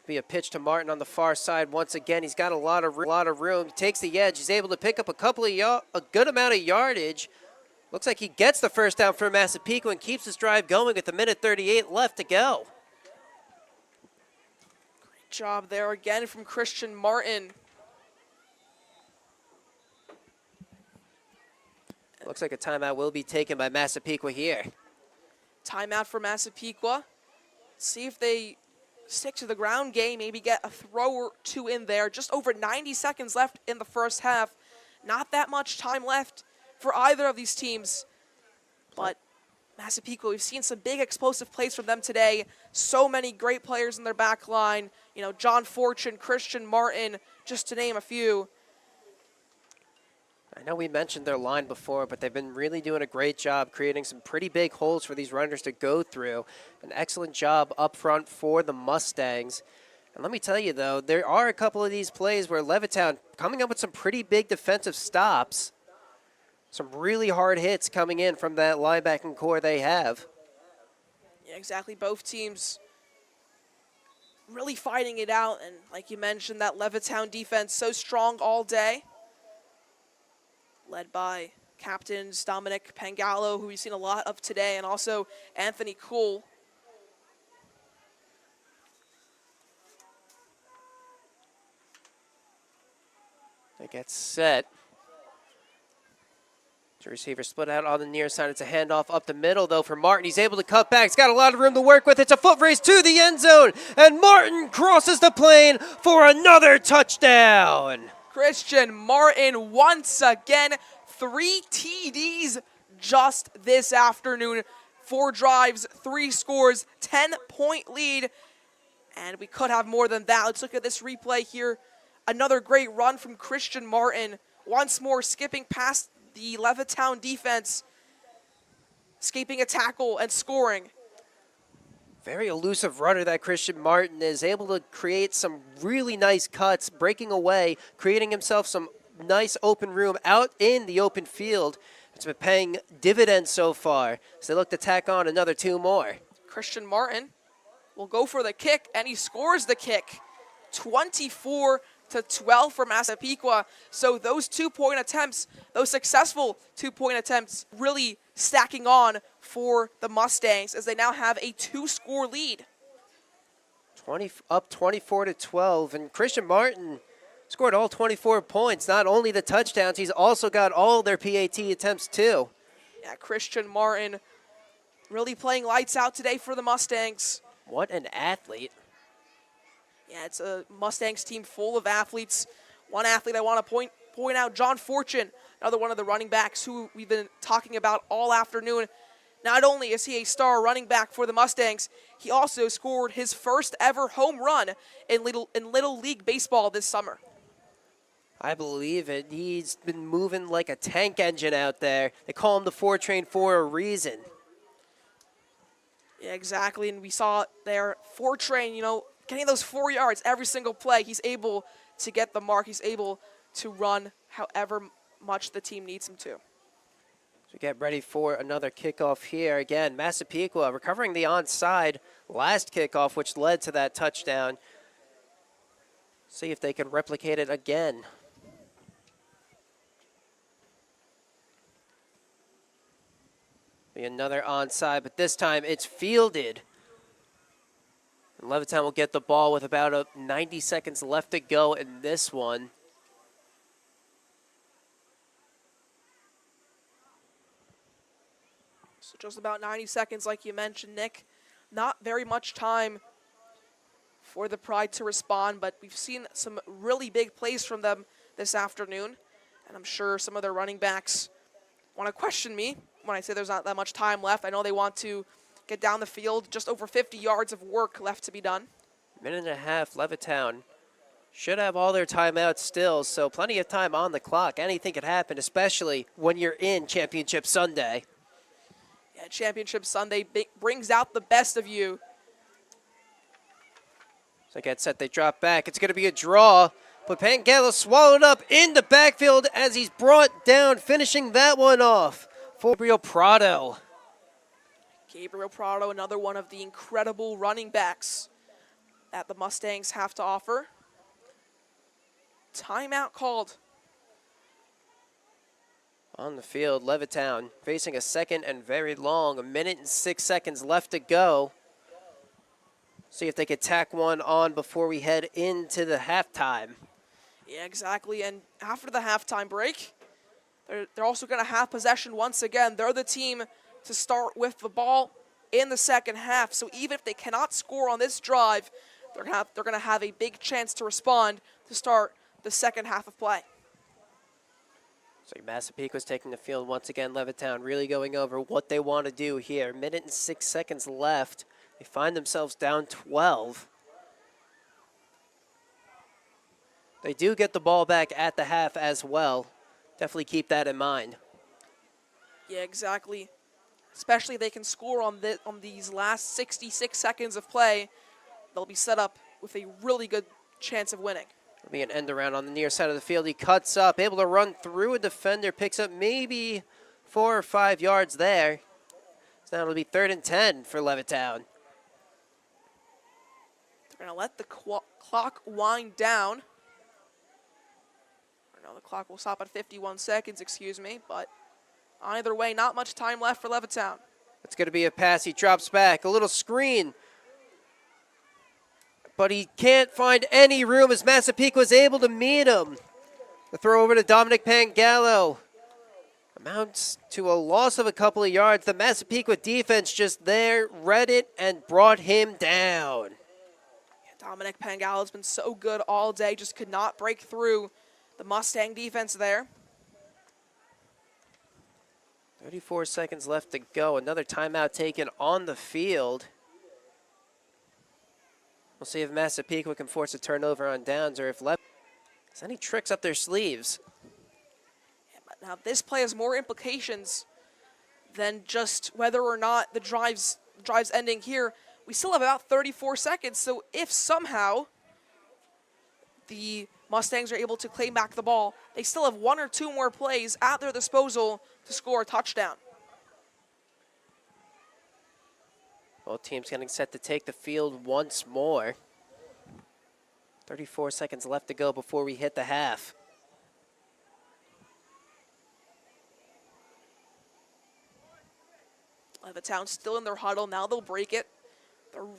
Be a pitch to Martin on the far side once again. He's got a lot of room. He takes the edge. He's able to pick up a good amount of yardage. Looks like he gets the first down for Massapequa and keeps his drive going with 1:38 left to go. Great job there again from Christian Martin. Looks like a timeout will be taken by Massapequa here. Timeout for Massapequa. See if they stick to the ground game, maybe get a throw or 2 in there. Just over 90 seconds left in the first half. Not that much time left for either of these teams. But Massapequa, we've seen some big explosive plays from them today. So many great players in their back line. You know, John Fortune, Christian Martin, just to name a few. I know we mentioned their line before, but they've been really doing a great job creating some pretty big holes for these runners to go through. An excellent job up front for the Mustangs. And let me tell you, though, there are a couple of these plays where Levittown coming up with some pretty big defensive stops. Some really hard hits coming in from that linebacking core they have. Yeah, exactly. Both teams really fighting it out. And like you mentioned, that Levittown defense so strong all day. Led by captains Dominic Pangallo, who we've seen a lot of today, and also Anthony Cool. They get set. The receiver split out on the near side. It's a handoff up the middle, though, for Martin. He's able to cut back. He's got a lot of room to work with. It's a foot race to the end zone, and Martin crosses the plane for another touchdown. Christian Martin once again, 3 TDs just this afternoon. 4 drives, 3 scores, 10-point lead, and we could have more than that. Let's look at this replay here. Another great run from Christian Martin. Once more skipping past the Levittown defense, escaping a tackle and scoring. Very elusive runner that Christian Martin is, able to create some really nice cuts, breaking away, creating himself some nice open room out in the open field. It's been paying dividends so far, so they look to tack on another 2 more. Christian Martin will go for the kick, and he scores the kick. 24-12 for Massapequa. So those 2-point attempts, those successful 2-point attempts, really stacking on for the Mustangs as they now have a 2-score lead. Up 24-12, and Christian Martin scored all 24 points. Not only the touchdowns, he's also got all their PAT attempts too. Yeah, Christian Martin really playing lights out today for the Mustangs. What an athlete. Yeah, it's a Mustangs team full of athletes. One athlete I want to point out, John Fortune, another one of the running backs who we've been talking about all afternoon. Not only is he a star running back for the Mustangs, he also scored his first ever home run in Little League Baseball this summer. I believe it. He's been moving like a tank engine out there. They call him the 4 train for a reason. Yeah, exactly. And we saw there, 4 train, getting those 4 yards every single play. He's able to get the mark. He's able to run however much the team needs him to. So get ready for another kickoff here. Again, Massapequa recovering the onside last kickoff, which led to that touchdown. See if they can replicate it again. Be another onside, but this time it's fielded. And Levittown will get the ball with about 90 seconds left to go in this one. So just about 90 seconds, like you mentioned, Nick. Not very much time for the Pride to respond, but we've seen some really big plays from them this afternoon. And I'm sure some of their running backs want to question me when I say there's not that much time left. I know they want to get down the field. Just over 50 yards of work left to be done. Minute and a half, Levittown should have all their timeouts still, so plenty of time on the clock. Anything could happen, especially when you're in Championship Sunday. Yeah, Championship Sunday brings out the best of you. So they get set, they drop back. It's going to be a draw, but Pangalo swallowed up in the backfield as he's brought down, finishing that one off for Gabriel Prado. Gabriel Prado, another one of the incredible running backs that the Mustangs have to offer. Timeout called. On the field, Levittown facing a second and very long. 1 minute and 6 seconds left to go. See if they could tack one on before we head into the halftime. Yeah, exactly. And after the halftime break, they're also going to have possession once again. They're the team to start with the ball in the second half. So even if they cannot score on this drive, they're going to have a big chance to respond to start the second half of play. So Massapequa's taking the field once again. Levittown really going over what they want to do here. 1 minute and 6 seconds left. They find themselves down 12. They do get the ball back at the half as well. Definitely keep that in mind. Yeah, exactly. Especially if they can score on these last 66 seconds of play, they'll be set up with a really good chance of winning. It'll be an end around on the near side of the field. He cuts up, able to run through a defender, picks up maybe 4 or 5 yards there. So now it'll be 3rd and 10 for Levittown. They're going to let the clock wind down. No, the clock will stop at 51 seconds, excuse me, but either way, not much time left for Levittown. It's going to be a pass. He drops back, a little screen. But he can't find any room as Massapequa was able to meet him. The throw over to Dominic Pangallo amounts to a loss of a couple of yards. The Massapequa defense just there, read it, and brought him down. Dominic Pangallo has been so good all day, just could not break through the Mustang defense there. 34 seconds left to go. Another timeout taken on the field. We'll see if Massapequa can force a turnover on downs or if has any tricks up their sleeves. Yeah, but now this play has more implications than just whether or not the drive's ending here. We still have about 34 seconds, so if somehow the Mustangs are able to claim back the ball, they still have 1 or 2 more plays at their disposal to score a touchdown. Both teams getting set to take the field once more. 34 seconds left to go before we hit the half. Levittown still in their huddle. Now they'll break it.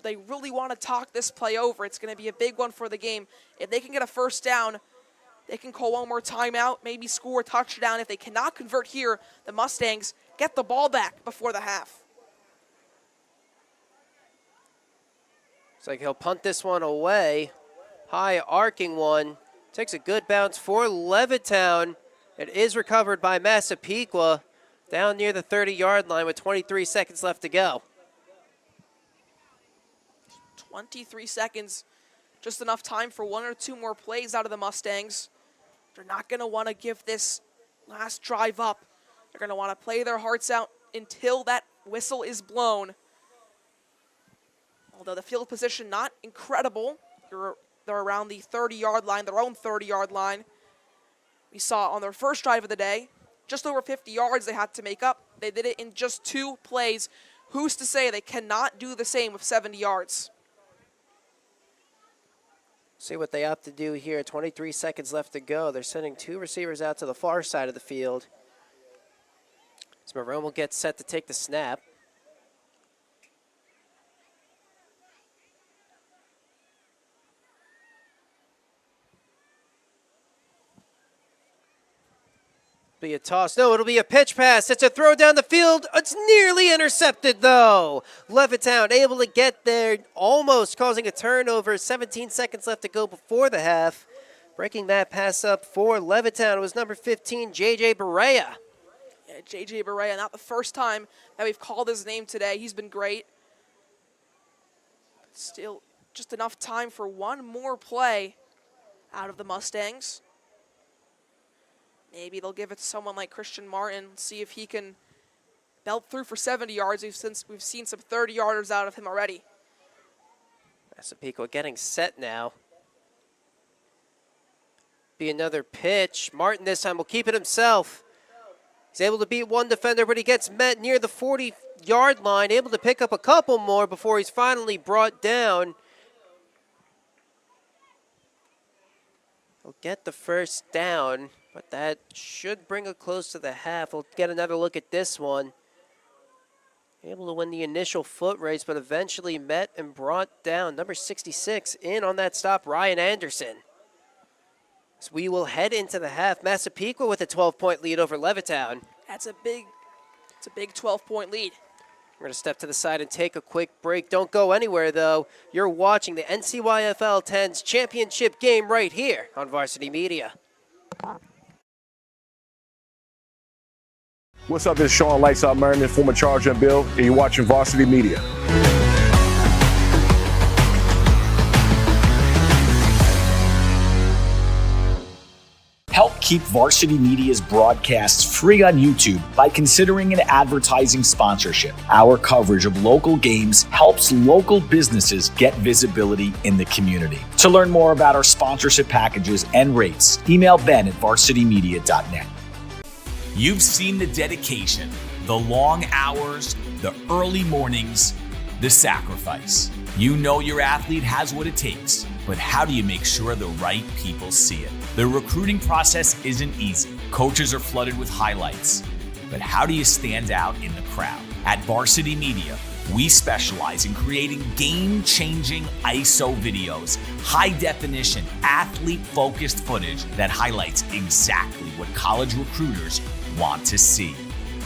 They really want to talk this play over. It's going to be a big one for the game. If they can get a first down, they can call one more timeout, maybe score a touchdown. If they cannot convert here, the Mustangs get the ball back before the half. Looks like he'll punt this one away. High arcing one. Takes a good bounce for Levittown. It is recovered by Massapequa down near the 30-yard line with 23 seconds left to go. 23 seconds, just enough time for 1 or 2 more plays out of the Mustangs. They're not going to want to give this last drive up. They're going to want to play their hearts out until that whistle is blown. Although the field position not incredible. They're around the 30-yard line, their own 30-yard line. We saw on their first drive of the day, just over 50 yards they had to make up. They did it in just 2 plays. Who's to say they cannot do the same with 70 yards? See what they opt to do here. 23 seconds left to go. They're sending 2 receivers out to the far side of the field. So Marone will get set to take the snap. Be a toss. No, it'll be a pitch pass. It's a throw down the field. It's nearly intercepted, though. Levittown able to get there, almost causing a turnover. 17 seconds left to go before the half. Breaking that pass up for Levittown was number 15, J.J. Barea. Yeah, J.J. Barea, not the first time that we've called his name today. He's been great. Still just enough time for 1 more play out of the Mustangs. Maybe they'll give it to someone like Christian Martin, see if he can belt through for 70 yards. We've seen some 30-yarders out of him already. Massapequa getting set now. Be another pitch. Martin this time will keep it himself. He's able to beat 1 defender, but he gets met near the 40-yard line, able to pick up a couple more before he's finally brought down. He'll get the first down, but that should bring it close to the half. We'll get another look at this one. Able to win the initial foot race, but eventually met and brought down number 66 in on that stop, Ryan Anderson. So we will head into the half. Massapequa with a 12-point lead over Levittown. It's a big 12-point lead. We're going to step to the side and take a quick break. Don't go anywhere, though. You're watching the NCYFL 10's championship game right here on Varsity Media. What's up, this is Sean Lights Out Merriman, former Charger and Bill, and you're watching Varsity Media. Help keep Varsity Media's broadcasts free on YouTube by considering an advertising sponsorship. Our coverage of local games helps local businesses get visibility in the community. To learn more about our sponsorship packages and rates, email Ben at varsitymedia.net. You've seen the dedication, the long hours, the early mornings, the sacrifice. You know your athlete has what it takes, but how do you make sure the right people see it? The recruiting process isn't easy. Coaches are flooded with highlights, but how do you stand out in the crowd? At Varsity Media, We specialize in creating game-changing ISO videos, high-definition, athlete-focused footage that highlights exactly what college recruiters want to see.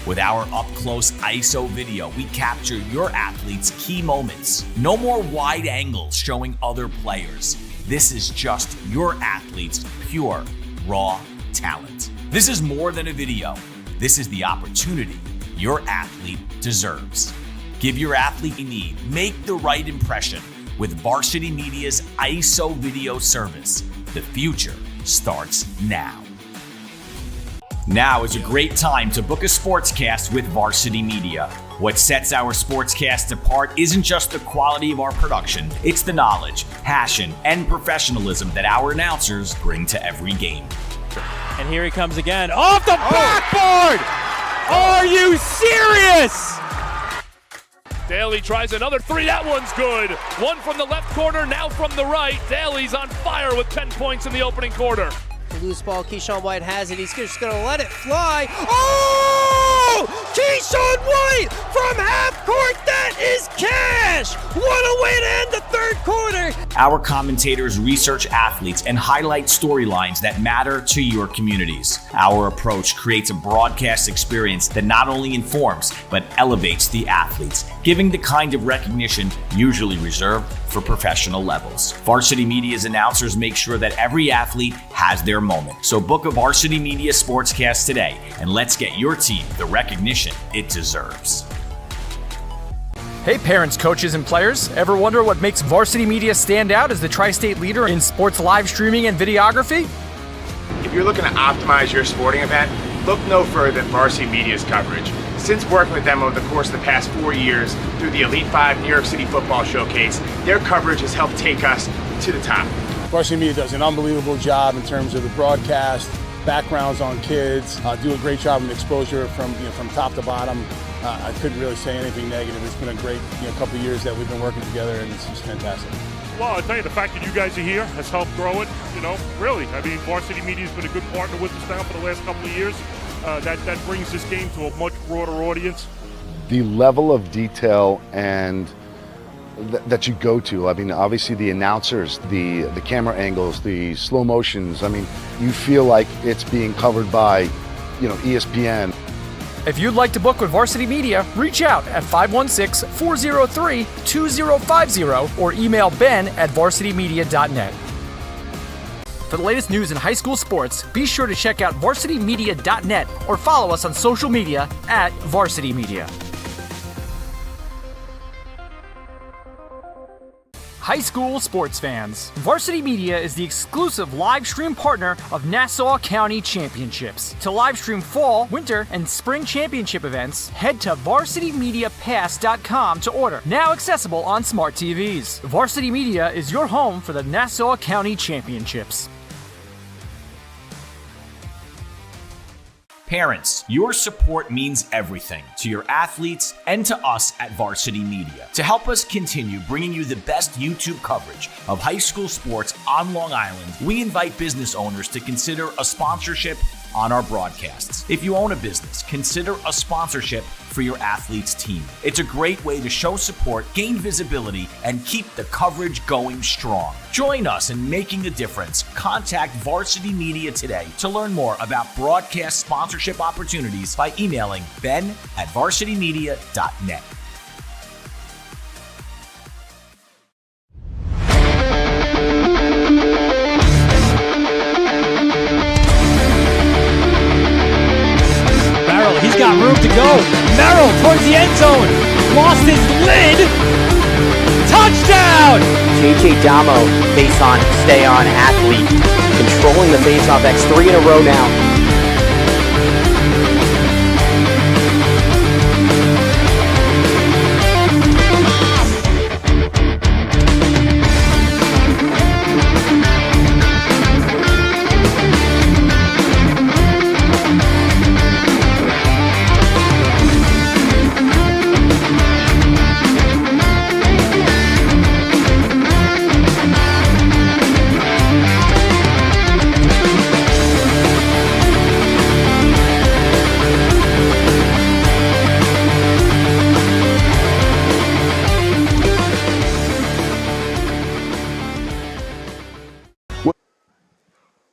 With our up-close ISO video, we capture your athletes' key moments. No more wide angles showing other players. This is just your athlete's pure, raw talent. This is more than a video. This is the opportunity your athlete deserves. Give your athlete a need. Make the right impression with Varsity Media's ISO video service. The future starts now. Now is a great time to book a sportscast with Varsity Media. What sets our sportscast apart isn't just the quality of our production, it's the knowledge, passion, and professionalism that our announcers bring to every game. And here he comes again. Off the backboard! Are you serious? Daly tries another three. That one's good. One from the left corner, now from the right. Daly's on fire with 10 points in the opening quarter. The loose ball, Keyshawn White has it. He's just going to let it fly. Oh! Keyshawn White from half court. That is cash. What a way to end the third quarter. Our commentators research athletes and highlight storylines that matter to your communities. Our approach creates a broadcast experience that not only informs, but elevates the athletes, giving the kind of recognition usually reserved for professional levels. Varsity Media's announcers make sure that every athlete has their moment. So book a Varsity Media Sportscast today, and let's get your team the recognition it deserves. Hey parents, coaches, and players. Ever wonder what makes Varsity Media stand out as the tri-state leader in sports live streaming and videography? If you're looking to optimize your sporting event, look no further than Varsity Media's coverage. Since working with them over the course of the past 4 years through the Elite 5 New York City Football Showcase, their coverage has helped take us to the top. Varsity Media does an unbelievable job in terms of the broadcast, backgrounds on kids, do a great job in exposure from top to bottom. I couldn't really say anything negative. It's been a great couple of years that we've been working together, and it's just fantastic. Well, I'll tell you, the fact that you guys are here has helped grow it, really. I mean, Varsity Media's been a good partner with us now for the last couple of years. That brings this game to a much broader audience. The level of detail and that you go to, I mean, obviously the announcers, the camera angles, the slow motions, I mean, you feel like it's being covered by, ESPN. If you'd like to book with Varsity Media, reach out at 516-403-2050 or email ben@varsitymedia.net. For the latest news in high school sports, be sure to check out varsitymedia.net or follow us on social media at Varsity Media. High school sports fans, Varsity Media is the exclusive live stream partner of Nassau County Championships. To live stream fall, winter, and spring championship events, head to varsitymediapass.com to order. Now accessible on smart TVs. Varsity Media is your home for the Nassau County Championships. Parents, your support means everything to your athletes and to us at Varsity Media. To help us continue bringing you the best YouTube coverage of high school sports on Long Island, we invite business owners to consider a sponsorship on our broadcasts. If you own a business, consider a sponsorship for your athlete's team. It's a great way to show support, gain visibility, and keep the coverage going strong. Join us in making a difference. Contact Varsity Media today to learn more about broadcast sponsorship opportunities by emailing ben@varsitymedia.net. He's got room to go. Merrill towards the end zone. Lost his lid. Touchdown! JJ Damo, face on, stay on athlete. Controlling the face-off. That's 3 in a row now.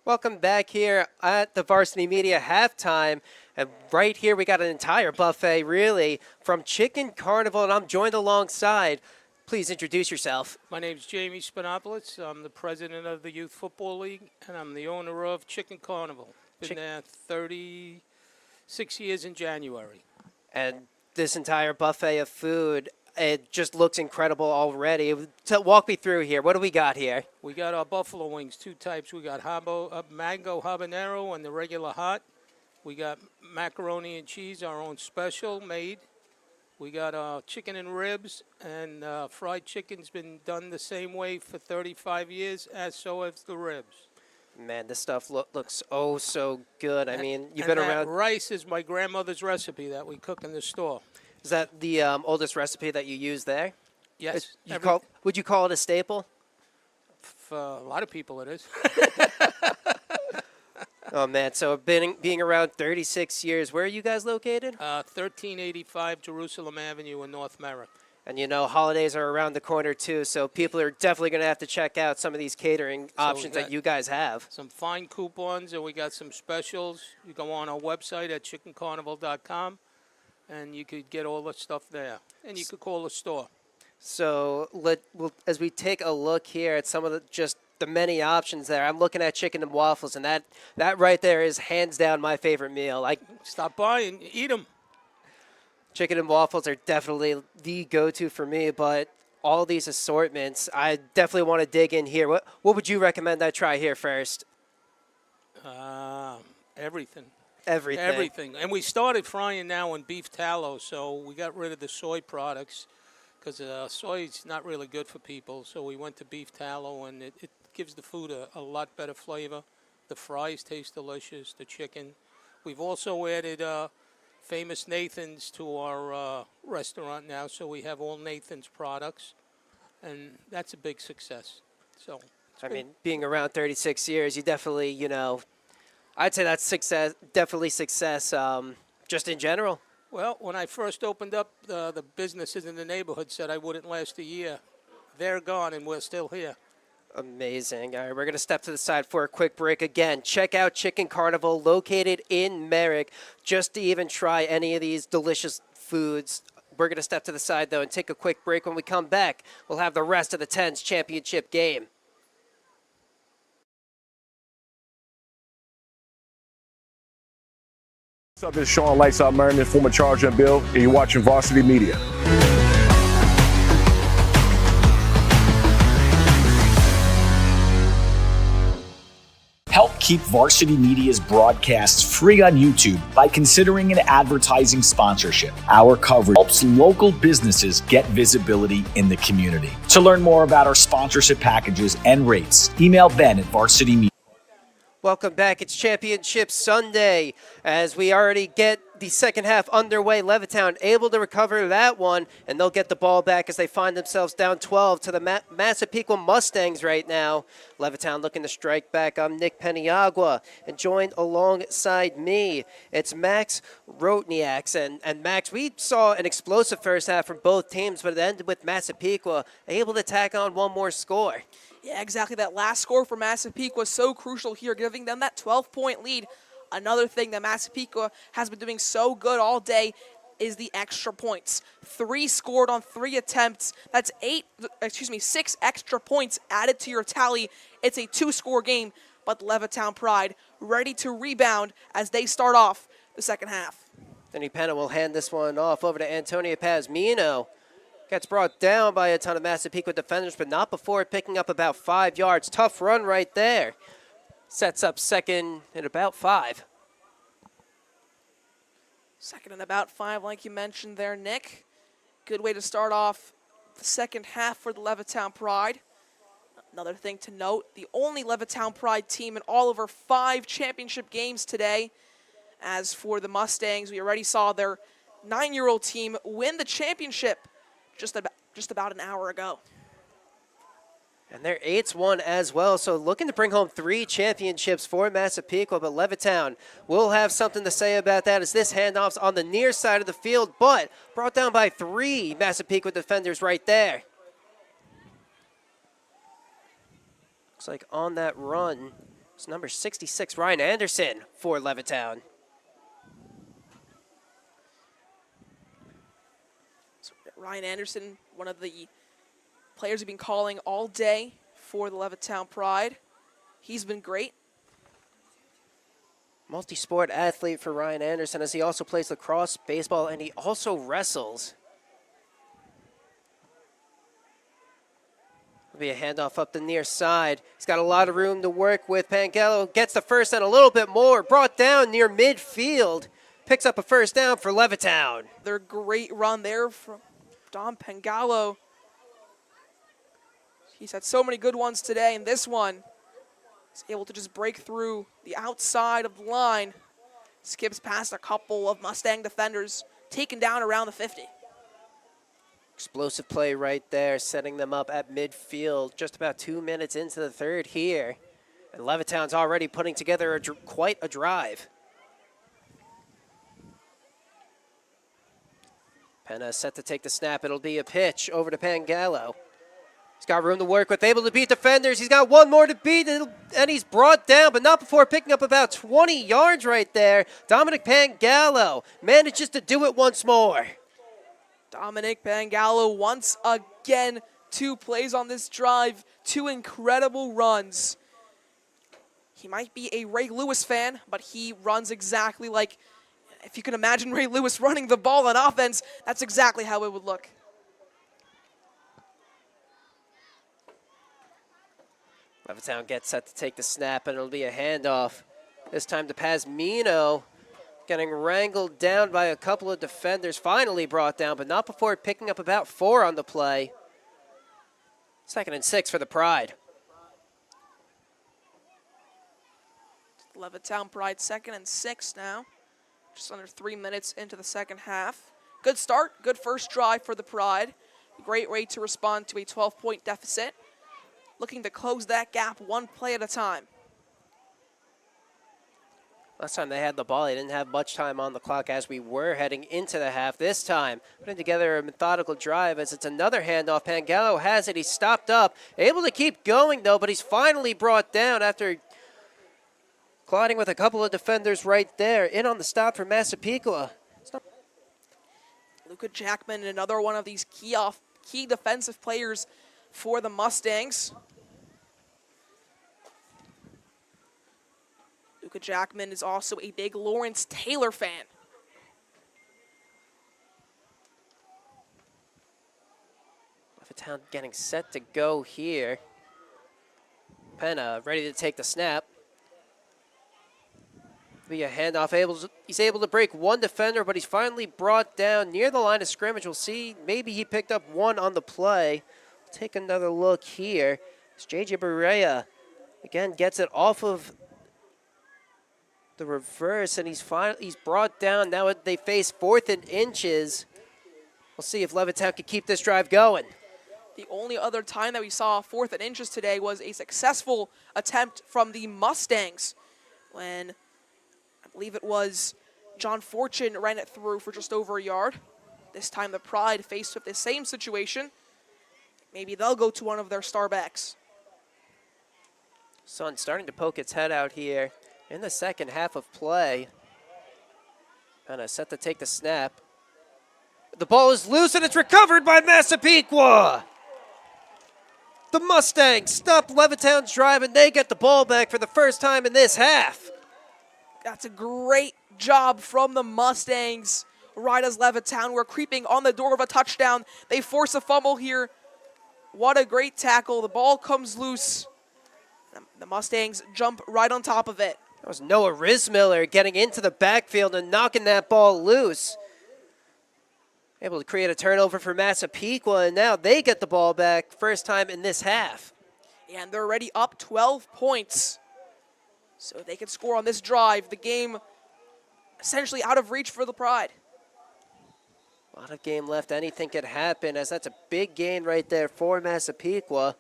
Welcome back here at the Varsity Media halftime. And right here we got an entire buffet, really, from Chicken Carnival, and I'm joined alongside. Please introduce yourself. My name's Jamie Spinopoulos. I'm the president of the Youth Football League, and I'm the owner of Chicken Carnival. Been there 36 years in January. And this entire buffet of food, it just looks incredible already. So walk me through here. What do we got here? We got our buffalo wings, two types. We got mango habanero and the regular hot. We got macaroni and cheese, our own special made. We got chicken and ribs, and fried chicken's been done the same way for 35 years, as so has the ribs. Man, this stuff looks oh so good. I mean, you've and been that around. rice is my grandmother's recipe that we cook in the store. Is that the oldest recipe that you use there? Yes. Would you call it a staple? For a lot of people it is. Oh, man. So being around 36 years, where are you guys located? 1385 Jerusalem Avenue in North Merrick. And, you know, holidays are around the corner, too, so people are definitely going to have to check out some of these catering options that you guys have. Some fine coupons, and we got some specials. You go on our website at chickencarnival.com, and you could get all the stuff there. And you could call the store. So as we take a look here at some of the many options there, I'm looking at chicken and waffles, and that right there is hands down my favorite meal. Stop by and eat them. Chicken and waffles are definitely the go-to for me, but all these assortments, I definitely want to dig in here. What would you recommend I try here first? Everything. Everything. And we started frying now in beef tallow, so we got rid of the soy products because soy is not really good for people. So we went to beef tallow, and it gives the food a lot better flavor. The fries taste delicious, the chicken. We've also added Famous Nathan's to our restaurant now, so we have all Nathan's products, and that's a big success. So, I mean, being around 36 years, you definitely, you know, I'd say that's success, definitely success just in general. Well, when I first opened up, the businesses in the neighborhood said I wouldn't last a year. They're gone, and we're still here. Amazing. All right, we're going to step to the side for a quick break. Again, check out Chicken Carnival, located in Merrick, just to even try any of these delicious foods. We're going to step to the side, though, and take a quick break. When we come back, we'll have the rest of the 10's championship game. What's up? It's Sean Lights Out Merriman, former Charger and Bill, and you're watching Varsity Media. Help keep Varsity Media's broadcasts free on YouTube by considering an advertising sponsorship. Our coverage helps local businesses get visibility in the community. To learn more about our sponsorship packages and rates, email Ben at Varsity Media. Welcome back. It's Championship Sunday as we already get the second half underway. Levittown able to recover that one, and they'll get the ball back as they find themselves down 12 to the Massapequa Mustangs right now. Levittown looking to strike back. I'm Nick Peniagua, and joined alongside me, it's Max Rotniaks. And Max, we saw an explosive first half from both teams, but it ended with Massapequa able to tack on one more score. Yeah, exactly. That last score for Massapequa was so crucial here, giving them that 12-point lead. Another thing that Massapequa has been doing so good all day is the extra points. 3 scored on 3 attempts. That's 6 extra points added to your tally. It's a 2-score game, but Levittown Pride ready to rebound as they start off the second half. Denny Penna will hand this one off over to Antonio Pazmino. Gets brought down by a ton of Massapequa defenders, but not before picking up about 5 yards. Tough run right there. Sets up second and about 5. Second and about 5, like you mentioned there, Nick. Good way to start off the second half for the Levittown Pride. Another thing to note, the only Levittown Pride team in all over 5 championship games today. As for the Mustangs, we already saw their 9-year-old team win the championship just about an hour ago. And they're 8-1 as well, so looking to bring home 3 championships for Massapequa, but Levittown will have something to say about that as this handoff's on the near side of the field, but brought down by 3 Massapequa defenders right there. Looks like on that run, It's number 66, Ryan Anderson for Levittown. So Ryan Anderson, one of the players we've been calling all day for the Levittown Pride. He's been great. Multi-sport athlete for Ryan Anderson, as he also plays lacrosse, baseball, and he also wrestles. Will be a handoff up the near side. He's got a lot of room to work with. Pangallo gets the first and a little bit more. Brought down near midfield. Picks up a first down for Levittown. Their great run there from Dom Pangallo. He's had so many good ones today, and this one is able to just break through the outside of the line. Skips past a couple of Mustang defenders, taken down around the 50. Explosive play right there, setting them up at midfield. Just about 2 minutes into the third here. And Levittown's already putting together quite a drive. Penna set to take the snap. It'll be a pitch over to Pangallo. He's got room to work with, able to beat defenders. He's got one more to beat, and he's brought down, but not before picking up about 20 yards right there. Dominic Pangallo manages to do it once more. Dominic Pangallo once again, 2 plays on this drive, 2 incredible runs. He might be a Ray Lewis fan, but he runs exactly like, if you can imagine Ray Lewis running the ball on offense, that's exactly how it would look. Levittown gets set to take the snap, and it'll be a handoff. This time to Pasmino. Getting wrangled down by a couple of defenders, finally brought down, but not before picking up about 4 on the play. 2nd and 6 for the Pride. Levittown Pride 2nd and 6 now. Just under 3 minutes into the second half. Good start, good first drive for the Pride. Great way to respond to a 12-point deficit. Looking to close that gap 1 play at a time. Last time they had the ball, they didn't have much time on the clock as we were heading into the half. This time, putting together a methodical drive as it's another handoff. Pangallo has it. He's stopped up. Able to keep going, though, but he's finally brought down after colliding with a couple of defenders right there. In on the stop for Massapequa. Luka Jackman, another one of these key defensive players for the Mustangs. Luka Jackman is also a big Lawrence Taylor fan. Levittown getting set to go here. Penna ready to take the snap. Be a handoff. He's able to break 1 defender, but he's finally brought down near the line of scrimmage. We'll see. Maybe he picked up 1 on the play. We'll take another look here. It's J.J. Berea again gets it off of the reverse, and he's brought down. Now they face 4th and inches. We'll see if Levittown can keep this drive going. The only other time that we saw 4th and inches today was a successful attempt from the Mustangs when I believe it was John Fortune ran it through for just over a yard. This time the Pride faced with the same situation. Maybe they'll go to one of their star backs. Sun starting to poke its head out here in the second half of play. Kind of set to take the snap. The ball is loose and it's recovered by Massapequa. The Mustangs stop Levittown's drive and they get the ball back for the first time in this half. That's a great job from the Mustangs. Right as Levittown were creeping on the door of a touchdown. They force a fumble here. What a great tackle. The ball comes loose. The Mustangs jump right on top of it. That was Noah Rismiller getting into the backfield and knocking that ball loose. Able to create a turnover for Massapequa, and now they get the ball back first time in this half. And they're already up 12 points. So they can score on this drive. The game essentially out of reach for the Pride. A lot of game left. Anything could happen, as that's a big gain right there for Massapequa.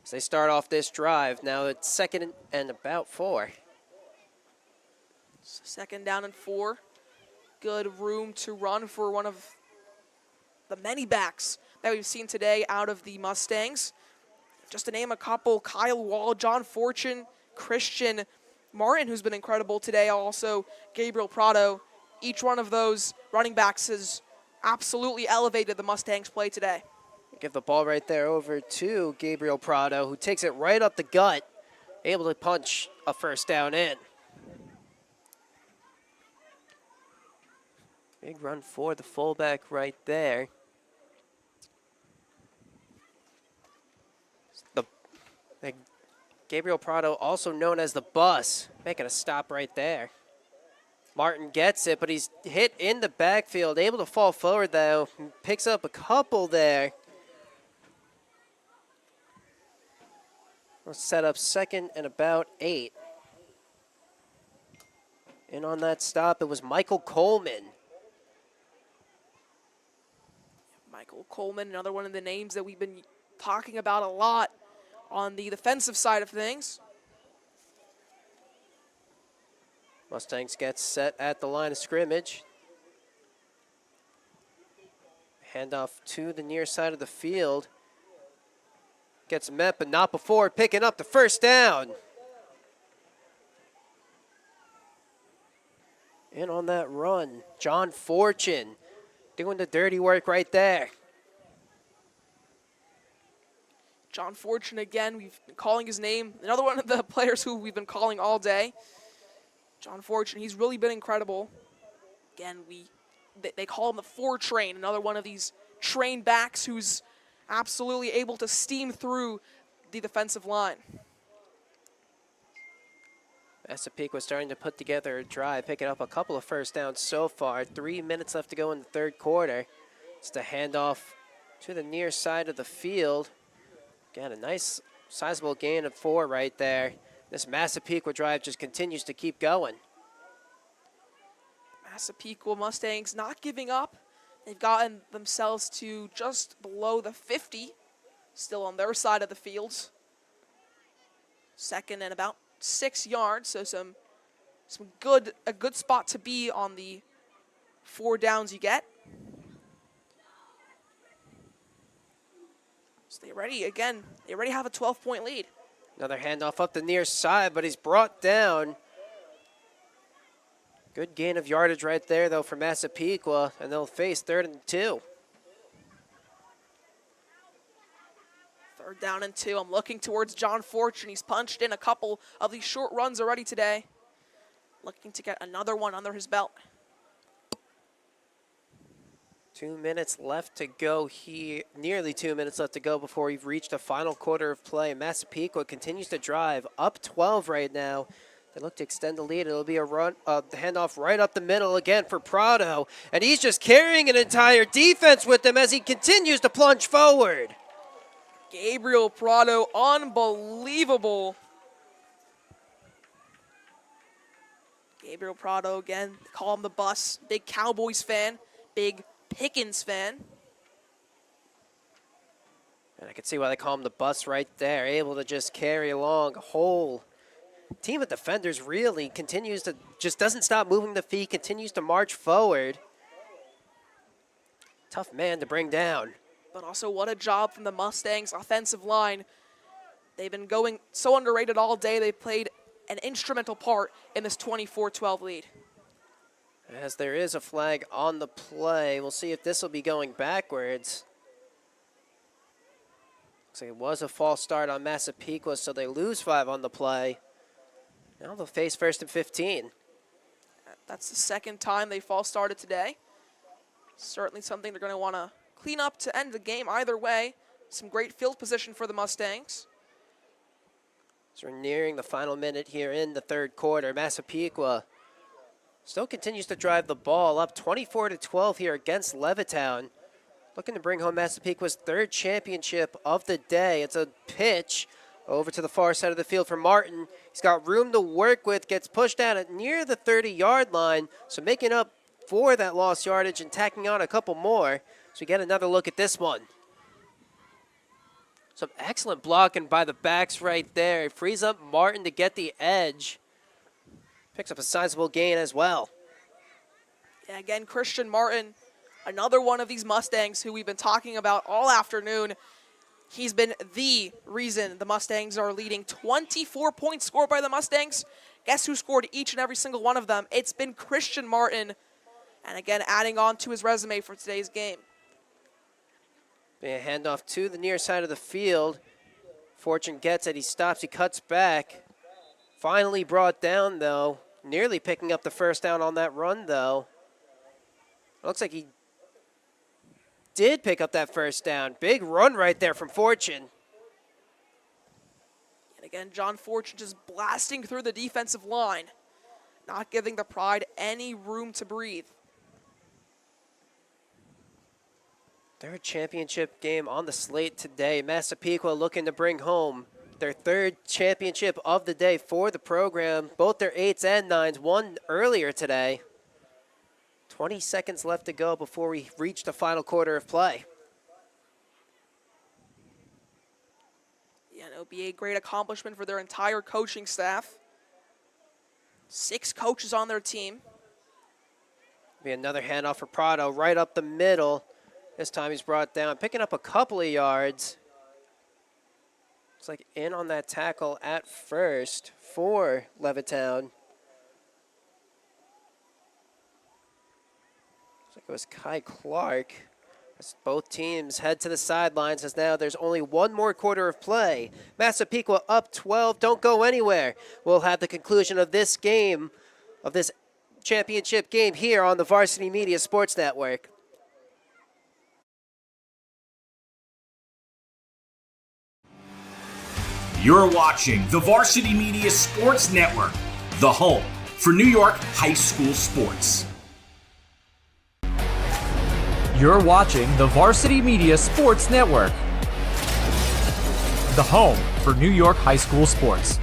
As they start off this drive. Now it's 2nd and about 4. So 2nd down and 4. Good room to run for one of the many backs that we've seen today out of the Mustangs. Just to name a couple, Kyle Wall, John Fortune, Christian Martin, who's been incredible today, also Gabriel Prado. Each one of those running backs has absolutely elevated the Mustangs' play today. Give the ball right there over to Gabriel Prado, who takes it right up the gut, able to punch a first down in. Big run for the fullback right there. Gabriel Prado, also known as the Bus, making a stop right there. Martin gets it, but he's hit in the backfield, able to fall forward though. Picks up a couple there. We'll set up 2nd and about 8. And on that stop, it was Michael Coleman. Michael Coleman, another one of the names that we've been talking about a lot on the defensive side of things. Mustangs gets set at the line of scrimmage. Handoff to the near side of the field. Gets met, but not before picking up the first down. And on that run, John Fortune doing the dirty work right there. John Fortune again, we've been calling his name. Another one of the players who we've been calling all day. John Fortune, he's really been incredible. Again, they call him the 4 train, another one of these train backs who's absolutely able to steam through the defensive line. Massapequa starting to put together a drive, picking up a couple of first downs so far. 3 minutes left to go in the third quarter. It's the handoff to the near side of the field. Again, a nice sizable gain of 4 right there. This Massapequa drive just continues to keep going. Massapequa Mustangs not giving up. They've gotten themselves to just below the 50, still on their side of the field. 2nd and about 6 yards, so a good spot to be on the 4 downs you get. So they already have a 12-point lead. Another handoff up the near side, but he's brought down. Good gain of yardage right there, though, for Massapequa, and they'll face 3rd and 2. 3rd down and 2. I'm looking towards John Fortune. He's punched in a couple of these short runs already today. Looking to get another one under his belt. 2 minutes left to go here, nearly 2 minutes left to go before we've reached the final quarter of play. Massapequa continues to drive, up 12 right now. They look to extend the lead. It'll be a run, handoff right up the middle again for Prado. And he's just carrying an entire defense with him as he continues to plunge forward. Gabriel Prado, unbelievable. Gabriel Prado again, call him the Bus. Big Cowboys fan, big Pickens fan. And I can see why they call him the Bus right there. Able to just carry along a whole team of defenders. Really continues to, just doesn't stop moving the feet, continues to march forward. Tough man to bring down. But also what a job from the Mustangs offensive line. They've been going so underrated all day. They played an instrumental part in this 24-12 lead. As there is a flag on the play, we'll see if this will be going backwards. Looks like it was a false start on Massapequa, so they lose 5 on the play. Now they'll face 1st and 15. That's the 2nd time they false started today. Certainly something they're going to want to clean up to end the game either way. Some great field position for the Mustangs. So we're nearing the final minute here in the third quarter. Massapequa still continues to drive the ball, up 24-12 here against Levittown. Looking to bring home Massapequa's 3rd championship of the day. It's a pitch over to the far side of the field for Martin. He's got room to work with, gets pushed out at near the 30-yard line, so making up for that lost yardage and tacking on a couple more. So we get another look at this one. Some excellent blocking by the backs right there. It frees up Martin to get the edge. Picks up a sizable gain as well. Yeah, again, Christian Martin, another one of these Mustangs who we've been talking about all afternoon. He's been the reason the Mustangs are leading. 24 points scored by the Mustangs. Guess who scored each and every single one of them? It's been Christian Martin. And again, adding on to his resume for today's game. A handoff to the near side of the field. Fortune gets it. He stops. He cuts back. Finally brought down, though. Nearly picking up the first down on that run, though. Looks like he did pick up that first down. Big run right there from Fortune. And again, John Fortune just blasting through the defensive line, not giving the Pride any room to breathe. Third championship game on the slate today. Massapequa looking to bring home their third championship of the day for the program. Both their 8s and 9s won earlier today. 20 seconds left to go before we reach the final quarter of play. Yeah, and it'll be a great accomplishment for their entire coaching staff. 6 coaches on their team. Be another handoff for Prado right up the middle. This time he's brought down, picking up a couple of yards. Looks like in on that tackle at first for Levittown. Looks like it was Kai Clark. As both teams head to the sidelines, as now there's only one more quarter of play. Massapequa up 12, don't go anywhere. We'll have the conclusion of this game, of this championship game here on the Varsity Media Sports Network. You're watching the Varsity Media Sports Network, the home for New York high school sports. You're watching the Varsity Media Sports Network, the home for New York high school sports.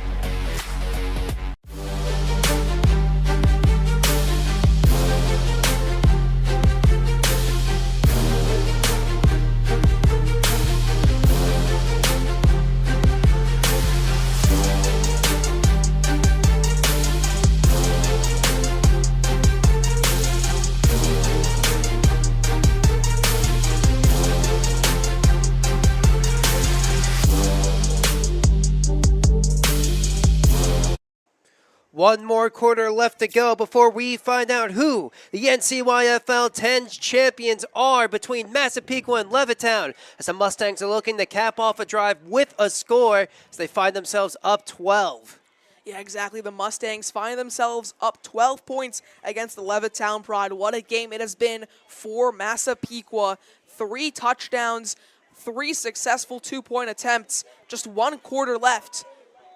One more quarter left to go before we find out who the NCYFL 10's champions are between Massapequa and Levittown, as the Mustangs are looking to cap off a drive with a score as they find themselves up 12. Yeah, exactly. The Mustangs find themselves up 12 points against the Levittown Pride. What a game it has been for Massapequa. 3 touchdowns, 3 successful 2-point attempts, just 1 quarter left,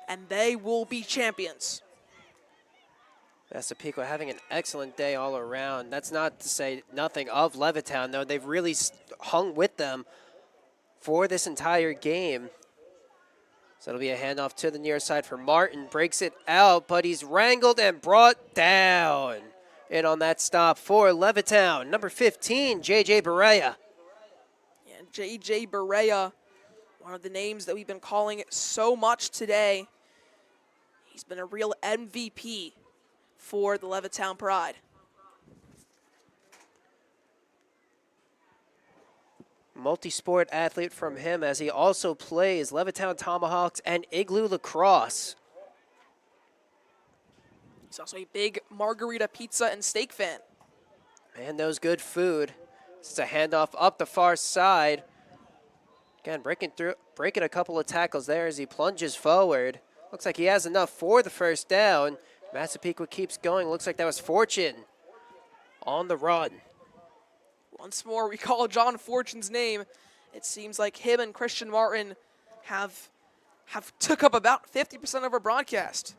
and they will be champions. Massapequa having an excellent day all around. That's not to say nothing of Levittown, though. They've really hung with them for this entire game. So it'll be a handoff to the near side for Martin. Breaks it out, but he's wrangled and brought down. In on that stop for Levittown. Number 15, J.J. Berea. And J.J. Berea, one of the names that we've been calling so much today. He's been a real MVP for the Levittown Pride. Multi-sport athlete from him, as he also plays Levittown Tomahawks and Igloo Lacrosse. He's also a big margarita pizza and steak fan. Man knows good food. It's a handoff up the far side. Again, breaking a couple of tackles there as he plunges forward. Looks like he has enough for the first down. Massapequa keeps going. Looks like that was Fortune on the run. Once more, we call John Fortune's name. It seems like him and Christian Martin have took up about 50% of our broadcast.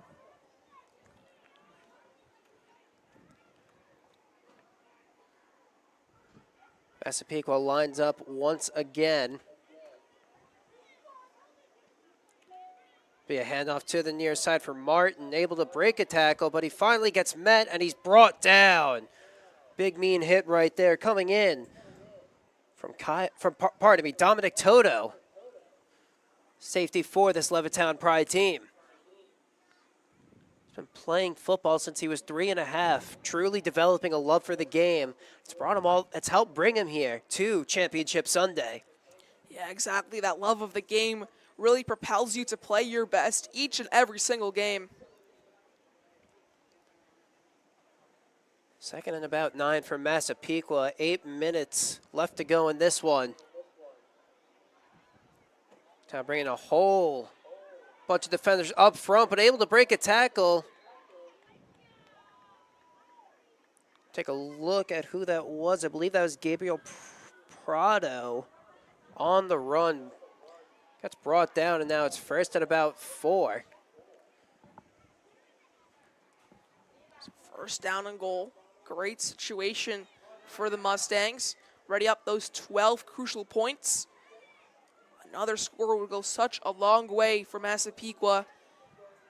Massapequa lines up once again. Be a handoff to the near side for Martin, able to break a tackle, but he finally gets met and he's brought down. Big mean hit right there coming in from Dominic Toto. Safety for this Levittown Pride team. He's been playing football since he was 3.5, truly developing a love for the game. It's helped bring him here to Championship Sunday. Yeah, exactly. That love of the game really propels you to play your best each and every single game. Second and about 9 for Massapequa. 8 minutes left to go in this one. Now bringing a whole bunch of defenders up front, but able to break a tackle. Take a look at who that was. I believe that was Gabriel Prado on the run. Gets brought down, and now it's first at about 4. First down and goal. Great situation for the Mustangs. Ready up those 12 crucial points. Another score would go such a long way for Massapequa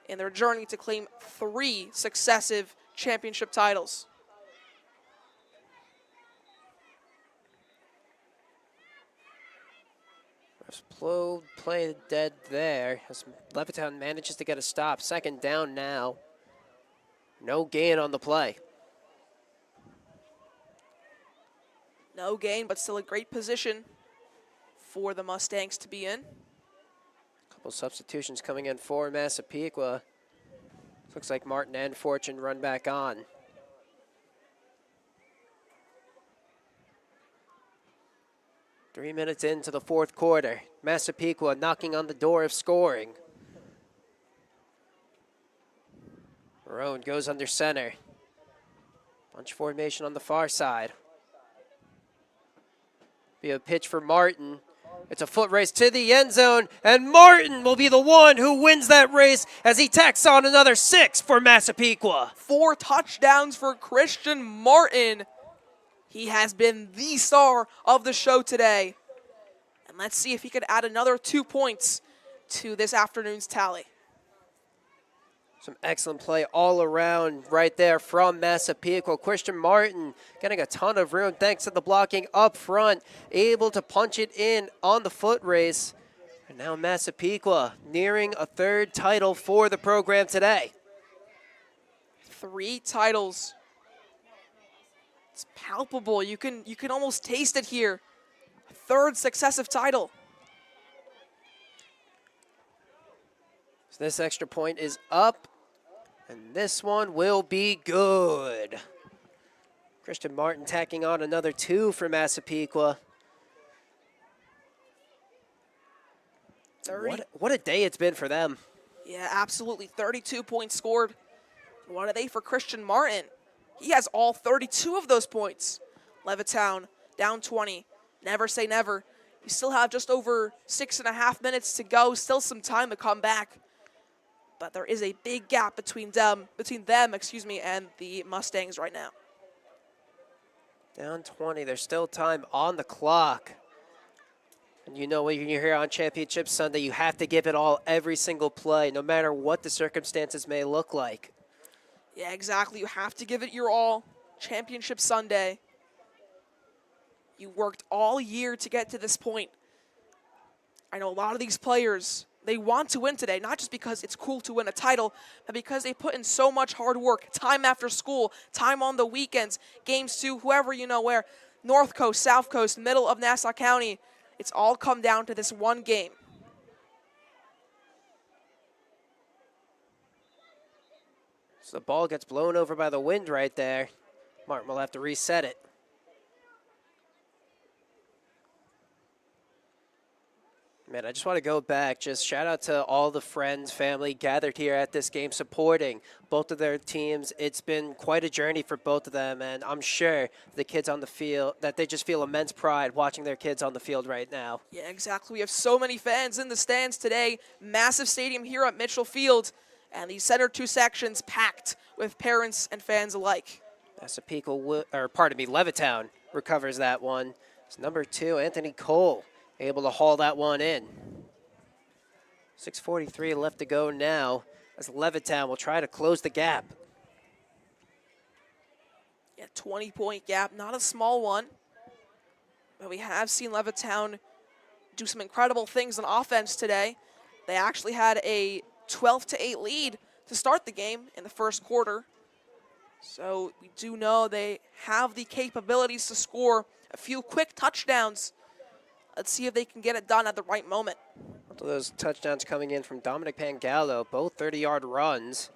in their journey to claim 3 successive championship titles. Play dead there as Levittown manages to get a stop. Second down now. No gain on the play. No gain, but still a great position for the Mustangs to be in. Couple substitutions coming in for Massapequa. Looks like Martin and Fortune run back on. Three minutes into the fourth quarter. Massapequa knocking on the door of scoring. Roan goes under center. Bunch formation on the far side. Be a pitch for Martin. It's a foot race to the end zone, and Martin will be the one who wins that race as he tacks on another 6 for Massapequa. 4 touchdowns for Christian Martin. He has been the star of the show today. And let's see if he can add another 2 points to this afternoon's tally. Some excellent play all around right there from Massapequa. Christian Martin getting a ton of room thanks to the blocking up front. Able to punch it in on the foot race. And now Massapequa nearing a 3rd title for the program today. 3 titles. It's palpable. You can almost taste it here. 3rd successive title. So this extra point is up, and this one will be good. Christian Martin tacking on another 2 for Massapequa. What a day it's been for them. Yeah, absolutely. 32 points scored. What a day for Christian Martin. He has all 32 of those points. Levittown down 20. Never say never. You still have just over 6.5 minutes to go. Still some time to come back. But there is a big gap between them, and the Mustangs right now. Down 20. There's still time on the clock. And you know when you're here on Championship Sunday, you have to give it all every single play, no matter what the circumstances may look like. Yeah, exactly. You have to give it your all. Championship Sunday. You worked all year to get to this point. I know a lot of these players, they want to win today, not just because it's cool to win a title, but because they put in so much hard work, time after school, time on the weekends, games to whoever you know where, North Coast, South Coast, middle of Nassau County. It's all come down to this one game. So the ball gets blown over by the wind right there. Martin will have to reset it. Man, I just want to go back. Just shout out to all the friends, family gathered here at this game supporting both of their teams. It's been quite a journey for both of them, and I'm sure the kids on the field, that they just feel immense pride watching their kids on the field right now. Yeah, exactly. We have so many fans in the stands today. Massive stadium here at Mitchell Field, and the center 2 sections packed with parents and fans alike. Levittown recovers that one. It's number 2, Anthony Cole, able to haul that one in. 6:43 left to go now as Levittown will try to close the gap. Yeah, 20-point gap, not a small one. But we have seen Levittown do some incredible things on offense today. They actually had a 12-8 lead to start the game in the first quarter. So we do know they have the capabilities to score a few quick touchdowns Let's see if they can get it done at the right moment. Those touchdowns coming in from Dominic Pangallo, both 30-yard runs.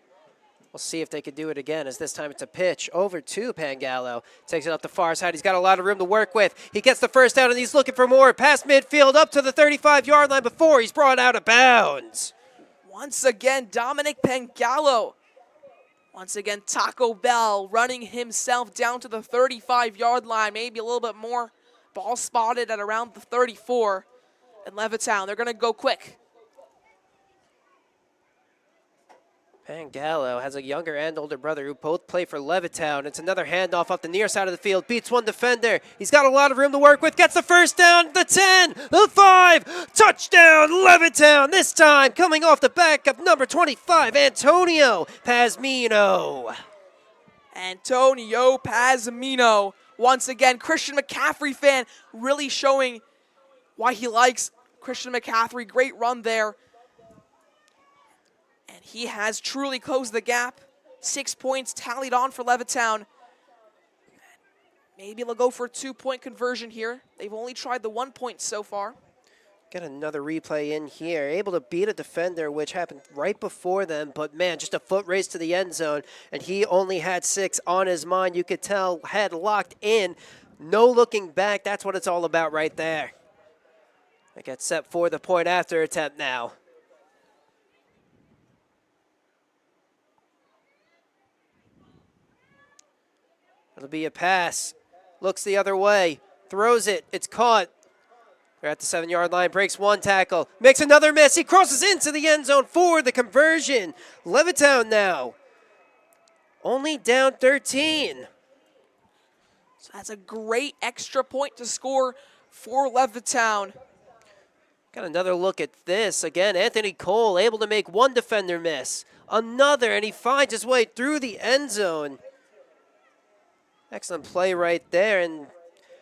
We'll see if they can do it again, as this time it's a pitch over to Pangallo. Takes it up the far side. He's got a lot of room to work with. He gets the first down, and he's looking for more. Past midfield, up to the 35-yard line before he's brought out of bounds. Once again, Dominic Pangallo. Once again, Taco Bell running himself down to the 35-yard line, maybe a little bit more. Ball spotted at around the 34. And Levittown, they're going to go quick. Pangallo has a younger and older brother who both play for Levittown. It's another handoff off the near side of the field. Beats one defender. He's got a lot of room to work with. Gets the first down, the 10, the 5. Touchdown, Levittown. This time coming off the back of number 25, Antonio Pazmino. Antonio Pazmino. Once again, Christian McCaffrey fan really showing why he likes Christian McCaffrey. Great run there. And he has truly closed the gap. 6 points tallied on for Levittown. Maybe they'll go for a 2-point conversion here. They've only tried the 1 point so far. Get another replay in here. Able to beat a defender, which happened right before them. But, man, just a foot race to the end zone. And he only had 6 on his mind. You could tell, head locked in. No looking back. That's what it's all about right there. They get set for the point after attempt now. It'll be a pass. Looks the other way. Throws it. It's caught. They're at the 7-yard line. Breaks one tackle. Makes another miss. He crosses into the end zone for the conversion. Levittown now. Only down 13. So that's a great extra point to score for Levittown. Got another look at this. Again, Anthony Cole able to make one defender miss. Another, and he finds his way through the end zone. Excellent play right there, and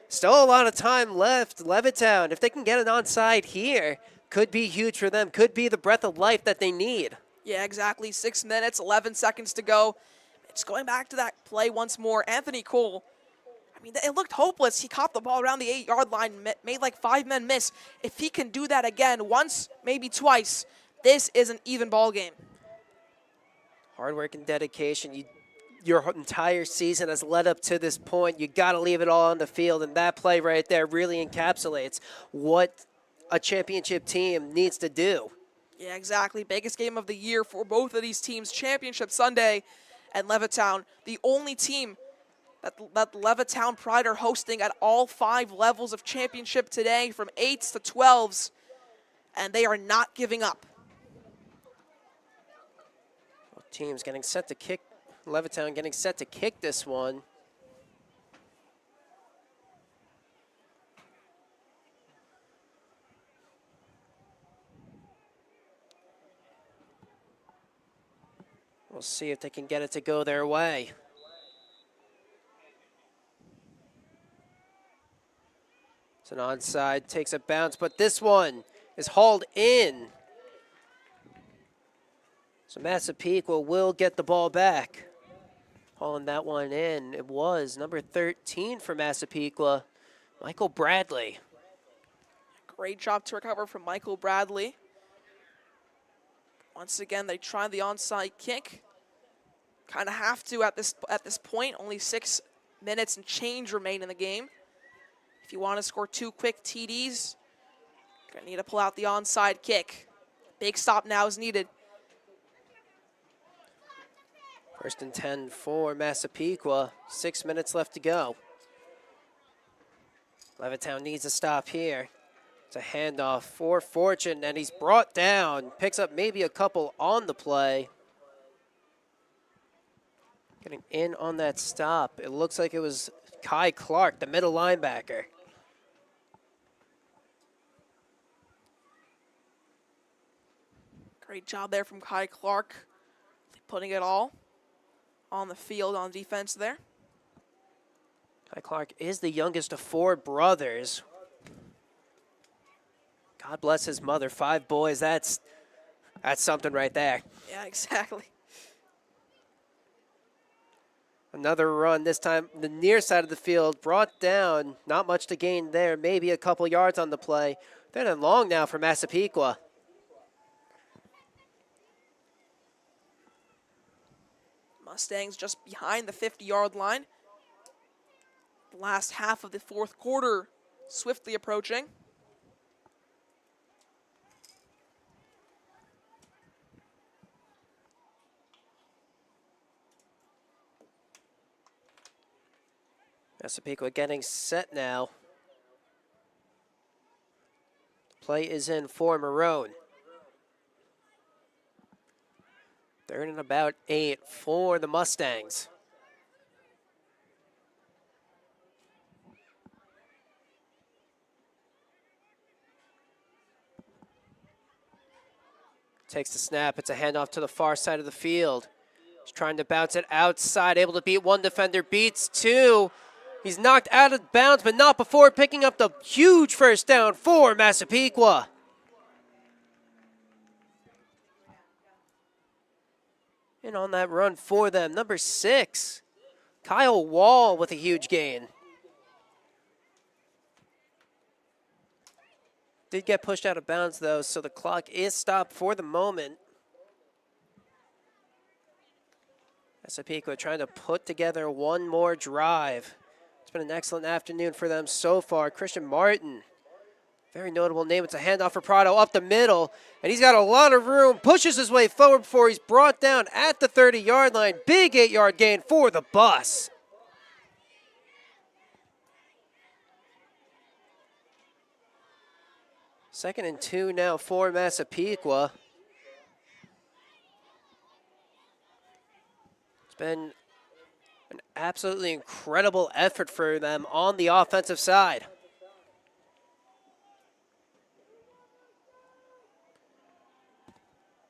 still a lot of time left. Levittown, if they can get an onside here, could be huge for them. Could be the breath of life that they need. Yeah, exactly. 6 minutes, 11 seconds to go. It's going back to that play once more. Anthony Cole, I mean, it looked hopeless. He caught the ball around the 8-yard line, made like 5 men miss. If he can do that again, once, maybe twice, this is an even ball game. Hard work and dedication. Your entire season has led up to this point. You got to leave it all on the field, and that play right there really encapsulates what a championship team needs to do. Yeah, exactly. Biggest game of the year for both of these teams. Championship Sunday at Levittown. The only team that Levittown Pride are hosting at all 5 levels of championship today, from 8s to 12s, and they are not giving up. Both teams getting set to kick. Levittown getting set to kick this one. We'll see if they can get it to go their way. It's an onside, takes a bounce, but this one is hauled in. So Massapequa will get the ball back. Hauling that one in. It was number 13 for Massapequa, Michael Bradley. Great job to recover from Michael Bradley. Once again, they try the onside kick. Kind of have to at this point. Only 6 minutes and change remain in the game. If you want to score 2 quick TDs, you're going to need to pull out the onside kick. Big stop now is needed. 1st and 10 for Massapequa. 6 minutes left to go. Levittown needs a stop here. It's a handoff for Fortune, and he's brought down. Picks up maybe a couple on the play. Getting in on that stop. It looks like it was Kai Clark, the middle linebacker. Great job there from Kai Clark, putting it all on the field on defense there. Kai Clark is the youngest of 4 brothers. God bless his mother. 5 boys, that's something right there. Yeah, exactly. Another run, this time the near side of the field, brought down. Not much to gain there, maybe a couple yards on the play. Third and long now for Massapequa. Mustangs just behind the 50-yard line. The last half of the fourth quarter swiftly approaching. Massapequa getting set now. Play is in for Maroon. Third and about 8 for the Mustangs. Takes the snap. It's a handoff to the far side of the field. He's trying to bounce it outside, able to beat one defender, beats two. He's knocked out of bounds, but not before picking up the huge first down for Massapequa. And on that run for them, number 6, Kyle Wall with a huge gain. Did get pushed out of bounds, though, so the clock is stopped for the moment. Massapequa trying to put together one more drive. It's been an excellent afternoon for them so far. Christian Martin, very notable name. It's a handoff for Prado up the middle, and he's got a lot of room, pushes his way forward before he's brought down at the 30-yard line. Big 8-yard gain for the bus. Second and 2 now for Massapequa. It's been an absolutely incredible effort for them on the offensive side.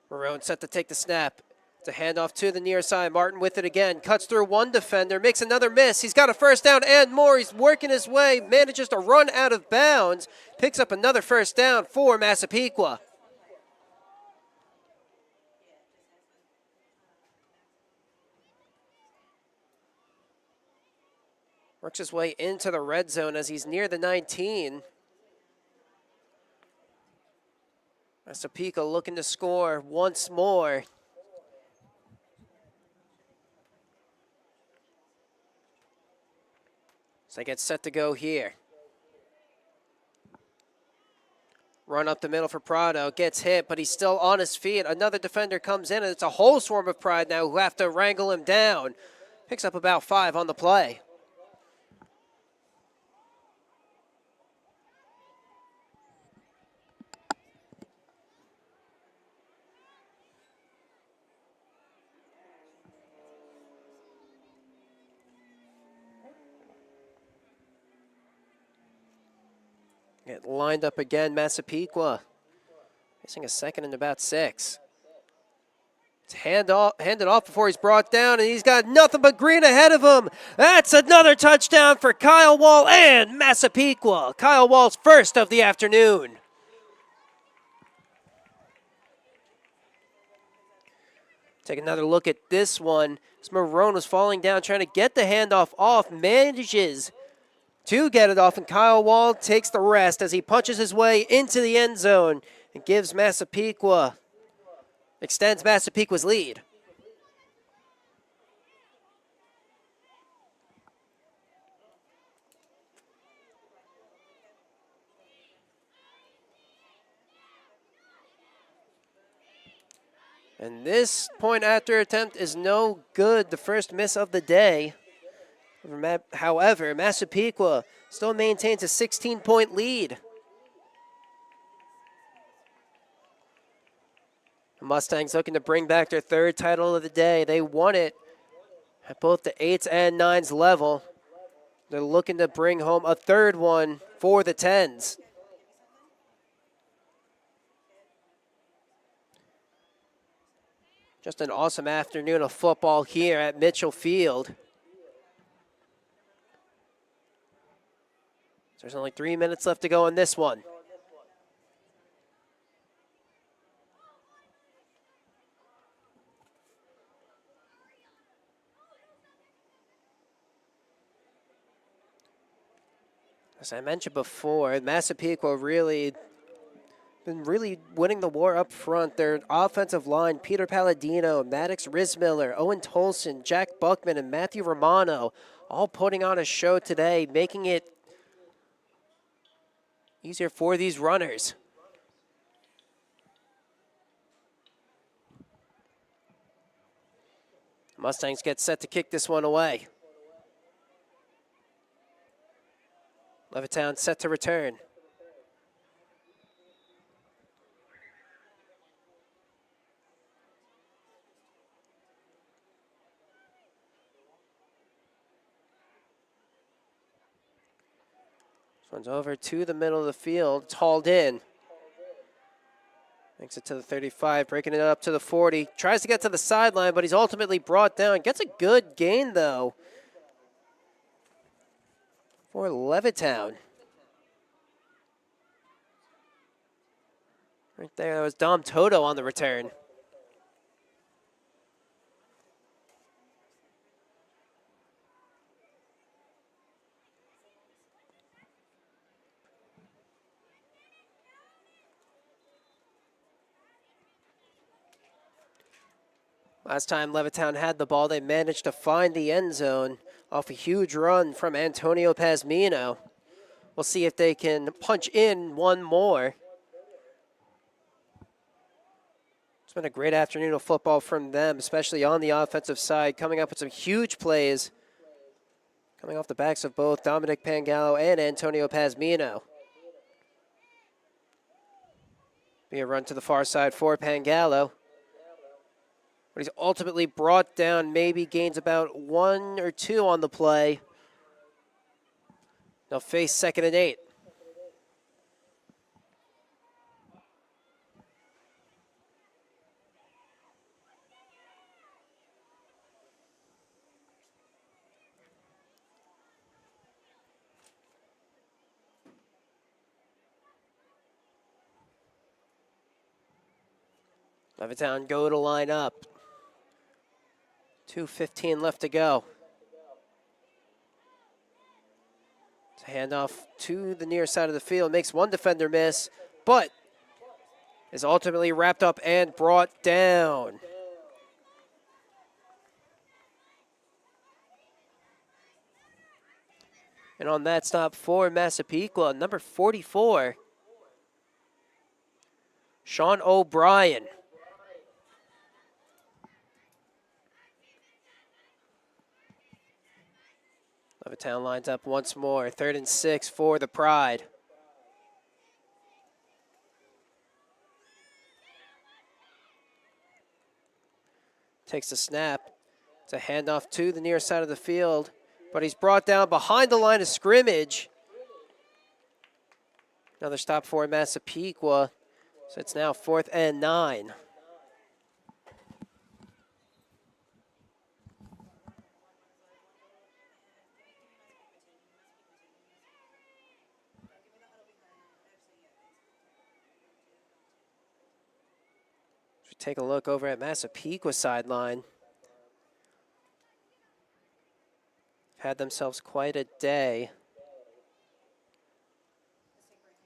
Maroon set to take the snap. It's a handoff to the near side. Martin with it again. Cuts through one defender. Makes another miss. He's got a first down and more. He's working his way. Manages to run out of bounds. Picks up another first down for Massapequa. Works his way into the red zone as he's near the 19. Massapequa looking to score once more. So they get set to go here. Run up the middle for Prado. Gets hit, but he's still on his feet. Another defender comes in, and it's a whole swarm of Pride now who have to wrangle him down. Picks up about 5 on the play. Get lined up again, Massapequa. Missing a second and about 6. It's handed off before he's brought down, and he's got nothing but green ahead of him. That's another touchdown for Kyle Wall and Massapequa. Kyle Wall's first of the afternoon. Take another look at this one. As Marone was falling down, trying to get the handoff off, manages to get it off, and Kyle Wall takes the rest as he punches his way into the end zone and gives Massapequa, extends Massapequa's lead. And this point after attempt is no good, the first miss of the day. However, Massapequa still maintains a 16-point lead. The Mustangs looking to bring back their third title of the day. They won it at both the 8s and 9s level. They're looking to bring home a third one for the 10s. Just an awesome afternoon of football here at Mitchell Field. There's only 3 minutes left to go in this one. As I mentioned before, Massapequa been really winning the war up front. Their offensive line, Peter Palladino, Maddox Rismiller, Owen Tolson, Jack Buckman, and Matthew Romano, all putting on a show today, making it easier for these runners. Mustangs get set to kick this one away. Levittown set to return. This one's over to the middle of the field. It's hauled in. Makes it to the 35, breaking it up to the 40. Tries to get to the sideline, but he's ultimately brought down. Gets a good gain, though, for Levittown. Right there, that was Dom Toto on the return. Last time Levittown had the ball, they managed to find the end zone off a huge run from Antonio Pazmino. We'll see if they can punch in one more. It's been a great afternoon of football from them, especially on the offensive side, coming up with some huge plays, coming off the backs of both Dominic Pangallo and Antonio Pazmino. Be a run to the far side for Pangallo. But he's ultimately brought down, maybe gains about 1 or 2 on the play. They'll face 2nd and 8. Levittown go to line up. 2:15 left to go. It's a handoff to the near side of the field. Makes one defender miss, but is ultimately wrapped up and brought down. And on that stop for Massapequa, number 44, Sean O'Brien. Levittown lines up once more. 3rd and 6 for the Pride. Takes the snap. It's a handoff to the near side of the field, but he's brought down behind the line of scrimmage. Another stop for Massapequa. So it's now 4th and 9. Take a look over at Massapequa sideline. Had themselves quite a day.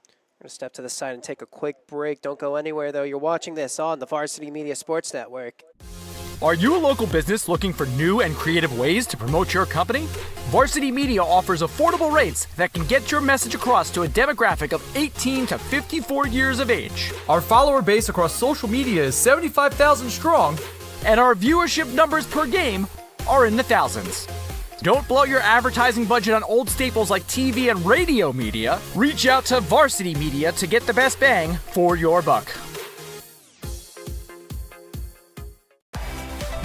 I'm going to step to the side and take a quick break. Don't go anywhere, though. You're watching this on the Varsity Media Sports Network. Are you a local business looking for new and creative ways to promote your company? Varsity Media offers affordable rates that can get your message across to a demographic of 18 to 54 years of age. Our follower base across social media is 75,000 strong, and our viewership numbers per game are in the thousands. Don't blow your advertising budget on old staples like TV and radio media. Reach out to Varsity Media to get the best bang for your buck.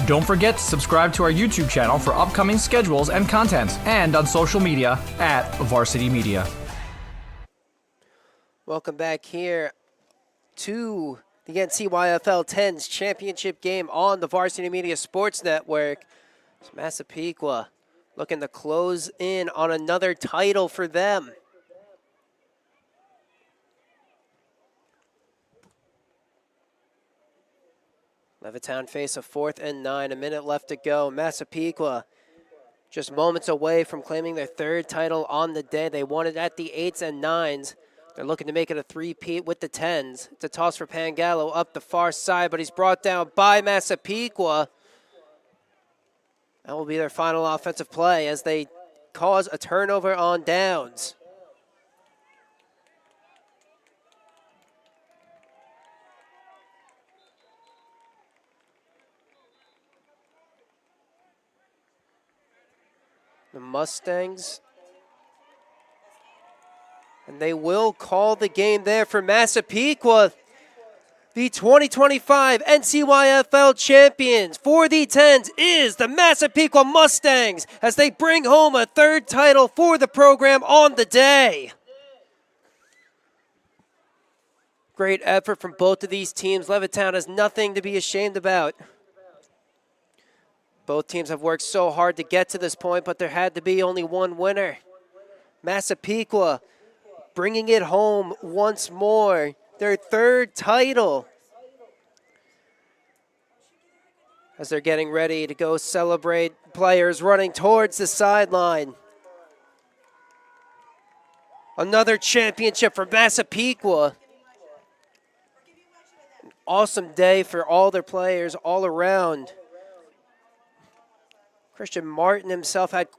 Don't forget to subscribe to our YouTube channel for upcoming schedules and content, and on social media at Varsity Media. Welcome back here to the NCYFL 10's championship game on the Varsity Media Sports Network. It's Massapequa looking to close in on another title for them. Levittown face a 4th and 9, a minute left to go. Massapequa Just moments away from claiming their third title on the day. They won it at the 8's and 9's. They're looking to make it a three-peat with the 10's. It's a toss for Pangallo up the far side, but he's brought down by Massapequa. That will be their final offensive play as they cause a turnover on downs. The Mustangs. And they will call the game there for Massapequa. The 2025 NCYFL champions for the 10's is the Massapequa Mustangs as they bring home a third title for the program on the day. Great effort from both of these teams. Levittown has nothing to be ashamed about. Both teams have worked so hard to get to this point, but there had to be only one winner. Massapequa bringing it home once more, their third title. As they're getting ready to go celebrate, players running towards the sideline. Another championship for Massapequa. An awesome day for all their players all around. Christian Martin himself had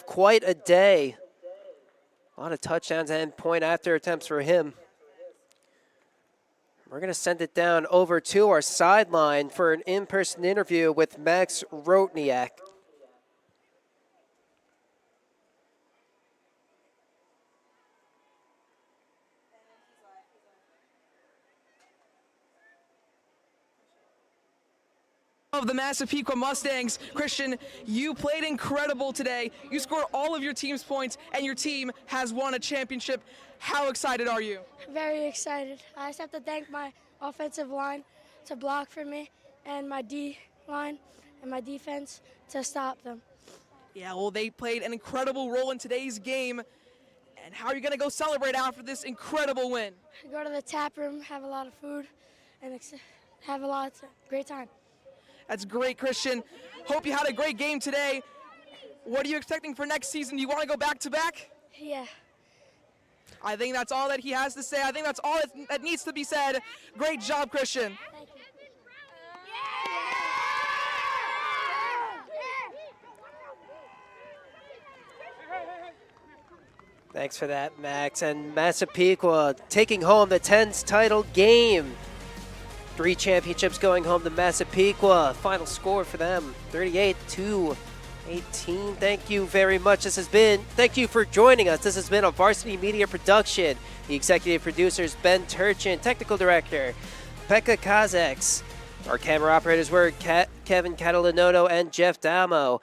quite a day. A lot of touchdowns and point after attempts for him. We're going to send it down over to our sideline for an in-person interview with Max Rotniak. Of the Massapequa Mustangs. Christian, you played incredible today. You scored all of your team's points, and your team has won a championship. How excited are you? Very excited. I just have to thank my offensive line to block for me, and my D line and my defense to stop them. Yeah, well, they played an incredible role in today's game. And how are you going to go celebrate after this incredible win? Go to the tap room, have a lot of food, and have a lot of great time. That's great, Christian. Hope you had a great game today. What are you expecting for next season? Do you want to go back-to-back? Yeah. I think that's all that he has to say. I think that's all that needs to be said. Great job, Christian. Thank you. Thanks for that, Max. And Massapequa taking home the 10's title game. 3 championships going home to Massapequa. Final score for them, 38-18. Thank you very much. Thank you for joining us. This has been a Varsity Media production. The executive producers, Ben Turchin, technical director, Pekka Kazeks. Our camera operators were Kevin Catalanoto and Jeff Damo.